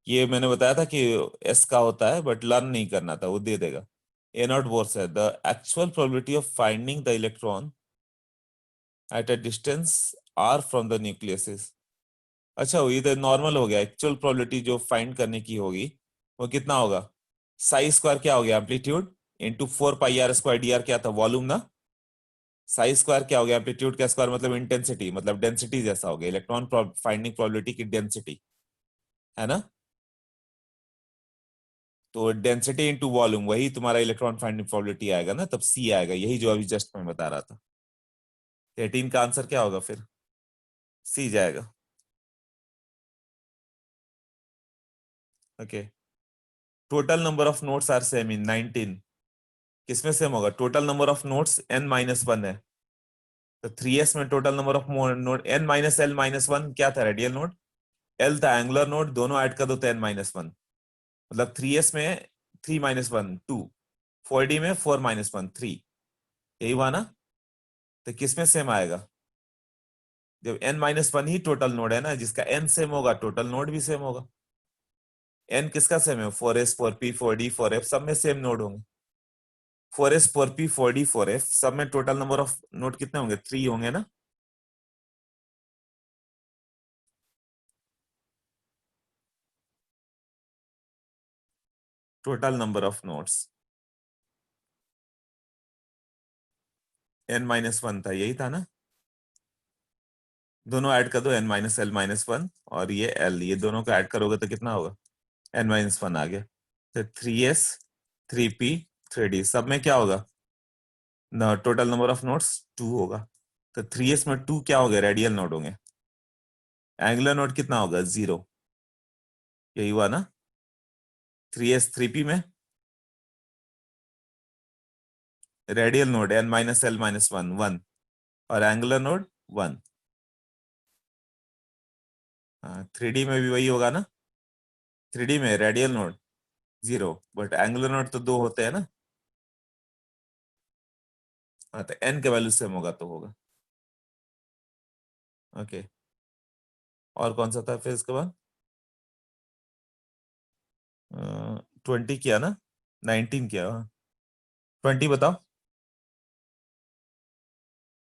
A: ये मैंने बताया था कि एस का होता है बट लर्न नहीं करना था, वो दे देगा। ए नॉट बोर्स है the actual probability of finding the electron at a distance r from the nucleus is, अच्छा ये तो नॉर्मल हो गया। एक्चुअल प्रोबेबिलिटी जो फाइंड करने की होगी वो कितना होगा? साई स्क्वायर क्या हो गया? Amplitude into 4 pi r square, D are क्या था? वॉल्यूम ना। साई स्क्वायर क्या हो गया? एम्पलीट्यूड का स्क्वायर मतलब इंटेंसिटी, मतलब डेंसिटी जैसा हो गया, इलेक्ट्रॉन फाइंडिंग प्रोबेबिलिटी की डेंसिटी, है ना। तो डेंसिटी इंटू वॉल्यूम वही तुम्हारा इलेक्ट्रॉन फाइंडिंग प्रोबेबिलिटी आएगा ना, तब सी आएगा, यही जो अभी जस्ट मैं बता रहा था। 18 का आंसर क्या होगा फिर? सी जाएगा। Okay, total number of nodes are same in 19, किसमें सेम होगा? Total number of notes n-1 है, तो 3s में total number of note n minus l minus 1 क्या था? Radial note. l था एंगुलर नोट, दोनों ऐड कर दो तो n-1, मतलब 3s में 3-1 2, 4d में 4-1 3, यही हुआ ना। तो किसमें सेम आएगा? जब n-1 ही टोटल नोड है ना, जिसका n सेम होगा टोटल नोड भी सेम होगा। n किसका सेम है? 4s 4p 4d 4f, सब में सेम नोड होंगे। 4s 4p 4d 4f सब में टोटल नंबर ऑफ नोड कितने होंगे? 3 होंगे ना। Total number of nodes n-1 था, यही था ना। दोनों ऐड कर दो, n-l-1 और ये l, ये दोनों को ऐड करोगे तो कितना होगा? n-1 आ गया। तो 3s 3p 3d सब में क्या होगा? टोटल नंबर ऑफ नोड्स 2 होगा। तो 3s में 2 क्या हो गए? रेडियल नोड होंगे। एंगुलर नोड कितना होगा? 0, यही हुआ ना। 3s 3p में रेडियल नोड n-l-1 1 और एंगुलर नोड 1। 3d में भी वही होगा ना। 3d में radial node 0 but angular node तो 2 होते हैं ना। हाँ, तो n के वैल्यू सेम होगा तो होगा। ओके, और कौन सा था फिर इसके बाद? 20 किया ना, 19 किया। 20 बताओ।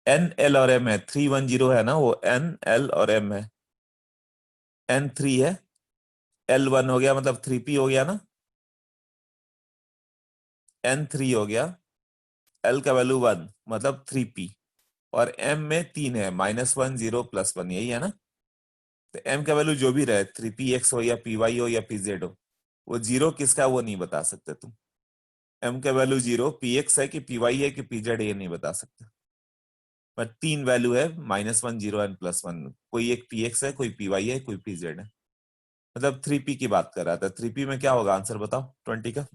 A: n l और m है, 310 है ना, वो n l और m है। n 3 है, l 1 हो गया मतलब 3p हो गया ना। n 3 हो गया, l का वैल्यू 1 मतलब 3p, और m में 3 है, -1 0 +1, यही है ना। तो m का वैल्यू जो भी रहे, 3px हो या py हो या pz हो, वो जीरो किसका वो नहीं बता सकते तुम। m का वैल्यू 0 px है कि py है कि pz है, ये नहीं बता सकते। पर 3 वैल्यू है, -1 0 एंड +1, कोई एक px है, कोई py है, कोई pz है, मतलब 3p की बात कर रहा था। 3p में क्या होगा? आंसर बताओ 20 का।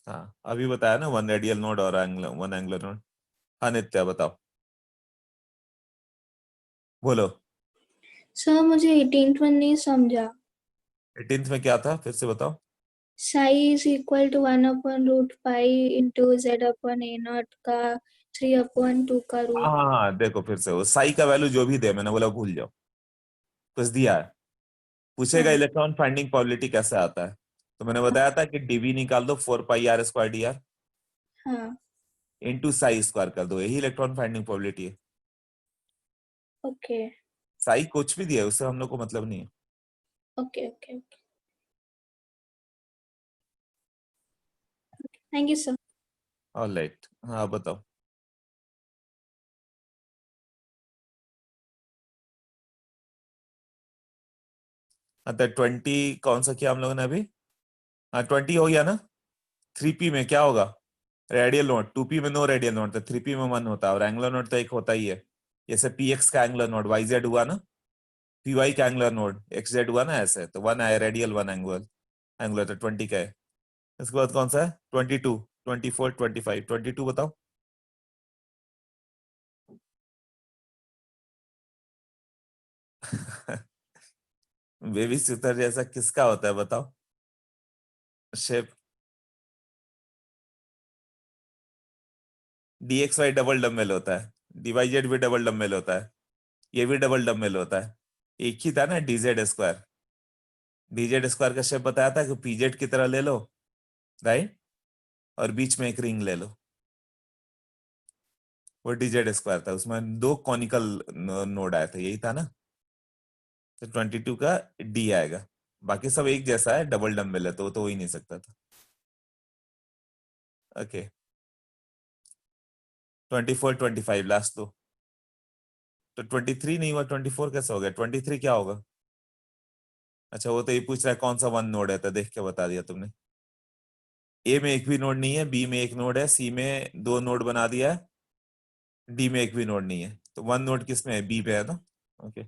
A: हाँ, अभी बताया ना, 1 रेडियल नोड और 1 एंगुलर नोड। हाँ नित्या बताओ, बोलो।
E: सर मुझे 18th वन नहीं समझा।
A: 18th में क्या था, फिर से बताओ।
E: साई इज इक्वल टू 1/√पाई into Z upon A not का 3/2 का रूट।
A: हाँ हाँ हाँ, देखो फिर से वो साई का वैल्यू जो भी दे, मैंने बोला भूल जाओ, कुछ दिया है। पूछेगा
E: हाँ
A: इलेक्ट्रॉन फाइंडिंग प्रोबेबिलिटी कैसे आता है, तो मैंने बताया था कि डीवी निकाल दो 4 पाई r²
E: हाँ
A: इंटू साई स्क्वायर कर दो, यही इलेक्ट्रॉन फाइंडिंग प्रोबेबिलिटी है।
E: ओके
A: साई कुछ भी दिया है, उससे हम लोग को मतलब नहीं है।
E: Okay okay okay thank you sir.
A: Alright, हाँ बताओ। हाँ तो 20 कौन सा किया हम लोगों ने अभी? हाँ 20 हो गया ना। 3p में क्या होगा? Radial note. 2p में नो रेडियल नोट, तो 3p में 1 होता है, और एंगुलर नोट तो एक होता ही है, जैसे px का एंगुलर नोट yz हुआ ना। पी वाई का एंगुलर नोड एक्स जेड हुआ ना ऐसे, तो 1 है रेडियल, 1 एंगुलर तो 20 का है। इसके बाद कौन सा है 22, 24, 25, 22 बताओ। बेबी सूत्र जैसा किसका होता है बताओ शेप? dxy डबल डम्बल होता है, dyz भी डबल डम्बल होता है, ये भी डबल डम्बल होता है। एक ही था ना dz स्क्वायर, dz स्क्वायर का शेप बताया था कि pz की तरह ले लो, राइट, और बीच में एक रिंग ले लो, वो dz स्क्वायर था, उसमें दो कॉनिकल नोड आए थे, यही था ना। तो 22 का d आएगा, बाकी सब एक जैसा है, डबल डम्बल है, तो वो तो हो ही नहीं सकता था। ओके 24, 25 लास्ट तो 23 नहीं हुआ, 24 कैसे हो गया? 23 क्या होगा? अच्छा वो तो ये पूछ रहा है कौन सा वन नोड है, तो देख के बता दिया तुमने। ए में एक भी नोड नहीं है, बी में एक नोड है, सी में दो नोड बना दिया है, डी में एक भी नोड नहीं है, तो वन नोड किस में है? बी पे है ना। ओके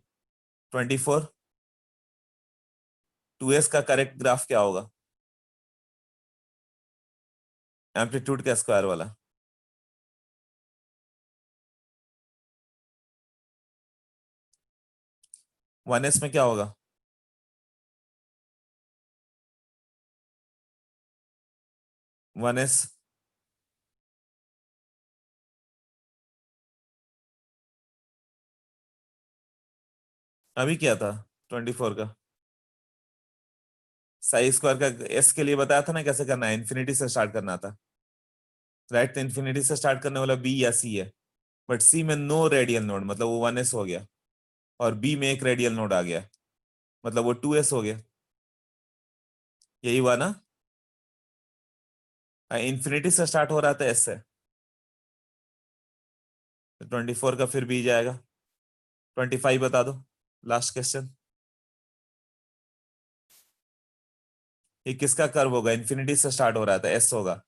A: 24, 2s का करेक्ट ग्राफ क्या होगा? एम्पलीट्यूड का स्क्वायर वाला। 1s में क्या होगा? 1s अभी क्या था 24 का? साई स्क्वायर का एस के लिए बताया था ना कैसे करना है, इन्फिनिटी से स्टार्ट करना था, राइट। तो इन्फिनिटी से स्टार्ट करने वाला बी या सी है, बट सी में नो रेडियल नोड, मतलब वो 1s हो गया, और बी में एक रेडियल नोड आ गया, मतलब वो 2s हो गया, यही हुआ ना। इन्फिनिटी से स्टार्ट हो रहा था एस से, तो 24 का फिर बी जाएगा। 25 बता दो, लास्ट क्वेश्चन। ये किसका कर्व होगा? इन्फिनिटी से स्टार्ट हो रहा था, एस होगा,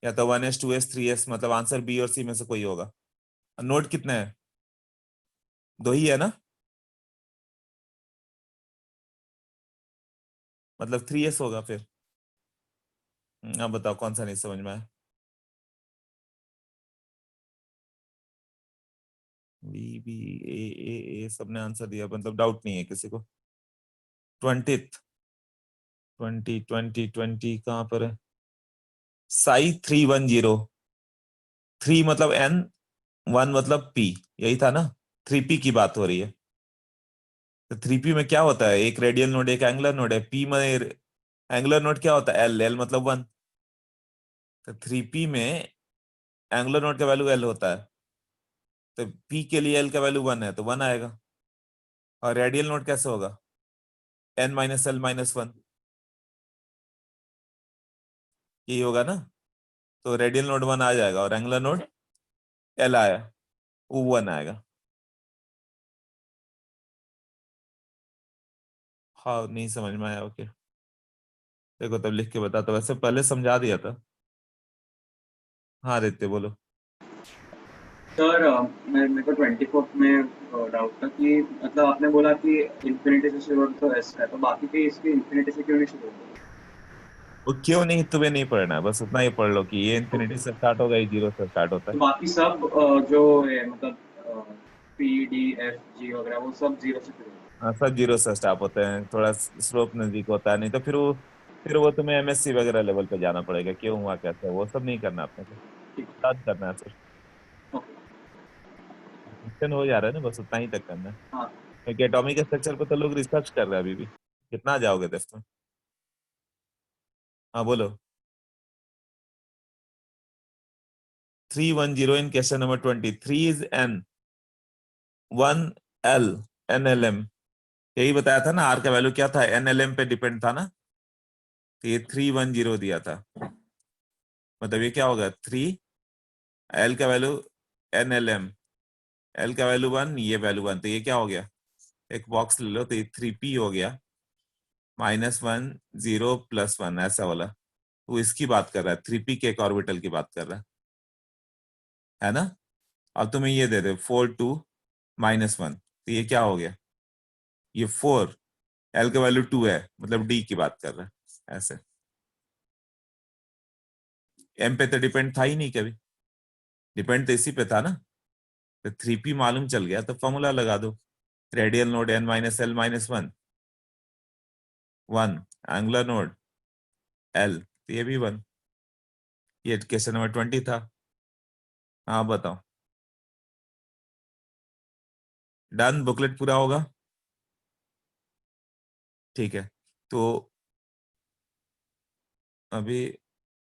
A: या तो 1s 2s 3s, मतलब आंसर बी और सी में से कोई होगा। नोड कितने हैं? दो ही है ना, मतलब 3s होगा फिर। अब बताओ कौन सा नहीं समझ में आया? बी बी ए सबने आंसर दिया, मतलब डाउट नहीं है किसी को। 20 20 कहां पर है? साई 310, 3 मतलब n, 1 मतलब p, यही था ना। 3p की बात हो रही है, तो 3p में क्या होता है? एक रेडियल नोड एक एंगुलर नोड है, p में एंगुलर नोड क्या होता है? l मतलब 1, तो 3p में एंगुलर नोड का वैल्यू l होता है, तो p के लिए l का वैल्यू 1 है तो 1 आएगा। और रेडियल नोड कैसे होगा? n माइनस l माइनस 1, यही होगा ना। तो रेडियल नोड 1 आ जाएगा, और एंगुलर नोड l आया, वो 1 आएगा। हाँ नहीं समझ में आया, ओके देखो तब लिख के बता, तो वैसे पहले समझा दिया था। हाँ रित्य बोलो।
B: सर मेरे को 24 में डाउट था कि मतलब आपने बोला कि इन्फिनिटी से शुरू होता तो एस है, तो बाकी के इसकी इन्फिनिटी से क्यों नहीं शुरू होता?
A: वो क्यों नहीं, तुम्हें नहीं पढ़ना है, बस उतना ही पढ़ लो कि ये इन्फिनिटी से स्टार्ट होगा, ये जीरो से स्टार्ट होता
B: तो
A: है।
B: बाकी सब जो है मतलब पी डी एफ जी वगैरह वो सब जीरो से शुरू होता
A: हाँ सब जीरो से स्टार्ट होते हैं, थोड़ा स्लोप नजदीक होता है, नहीं तो फिर वो तुम्हें एमएससी वगैरह लेवल पे जाना पड़ेगा, क्यों हुआ कैसे, वो सब नहीं करना अपने को,
B: है। ठीक
A: याद करना है सिर्फ।
B: है, ओके।
A: क्वेश्चन हो जा रहा है ना, बस उतना ही तक करना है,
B: हाँ
A: क्योंकि एटॉमिक स्ट्रक्चर पे तो लोग रिसर्च कर रहे हैं अभी भी। कितना जाओगे टेस्ट में? हाँ बोलो। 310 in question number 20, 3 is n, 1 l, nlm, यही बताया था ना, आर का वैल्यू क्या था? nlm पे डिपेंड था ना, तो ये 310 दिया था, मतलब ये क्या होगा? 3 l का वैल्यू nlm, l का वैल्यू 1, ये वैल्यू 1, तो ये क्या हो गया? एक बॉक्स ले लो, तो ये 3p हो गया, -1 0 +1 ऐसा वाला, वो इसकी बात कर रहा है, 3p के एक ऑर्बिटल की बात कर रहा है ना। अब तुम्हें ये दे दे 4 2 -1, तो ये क्या हो गया? ये 4, एल का वैल्यू 2 है, मतलब डी की बात कर रहा है ऐसे। एम पे तो डिपेंड था ही नहीं कभी, डिपेंड तो इसी पे था ना, तो 3p मालूम चल गया तो फॉर्मूला लगा दो, radial node n minus L minus 1, angular node l, तो ये भी 1। ये क्वेश्चन नंबर 20 था। हाँ बताओ, डन, बुकलेट पूरा होगा, ठीक है। तो अभी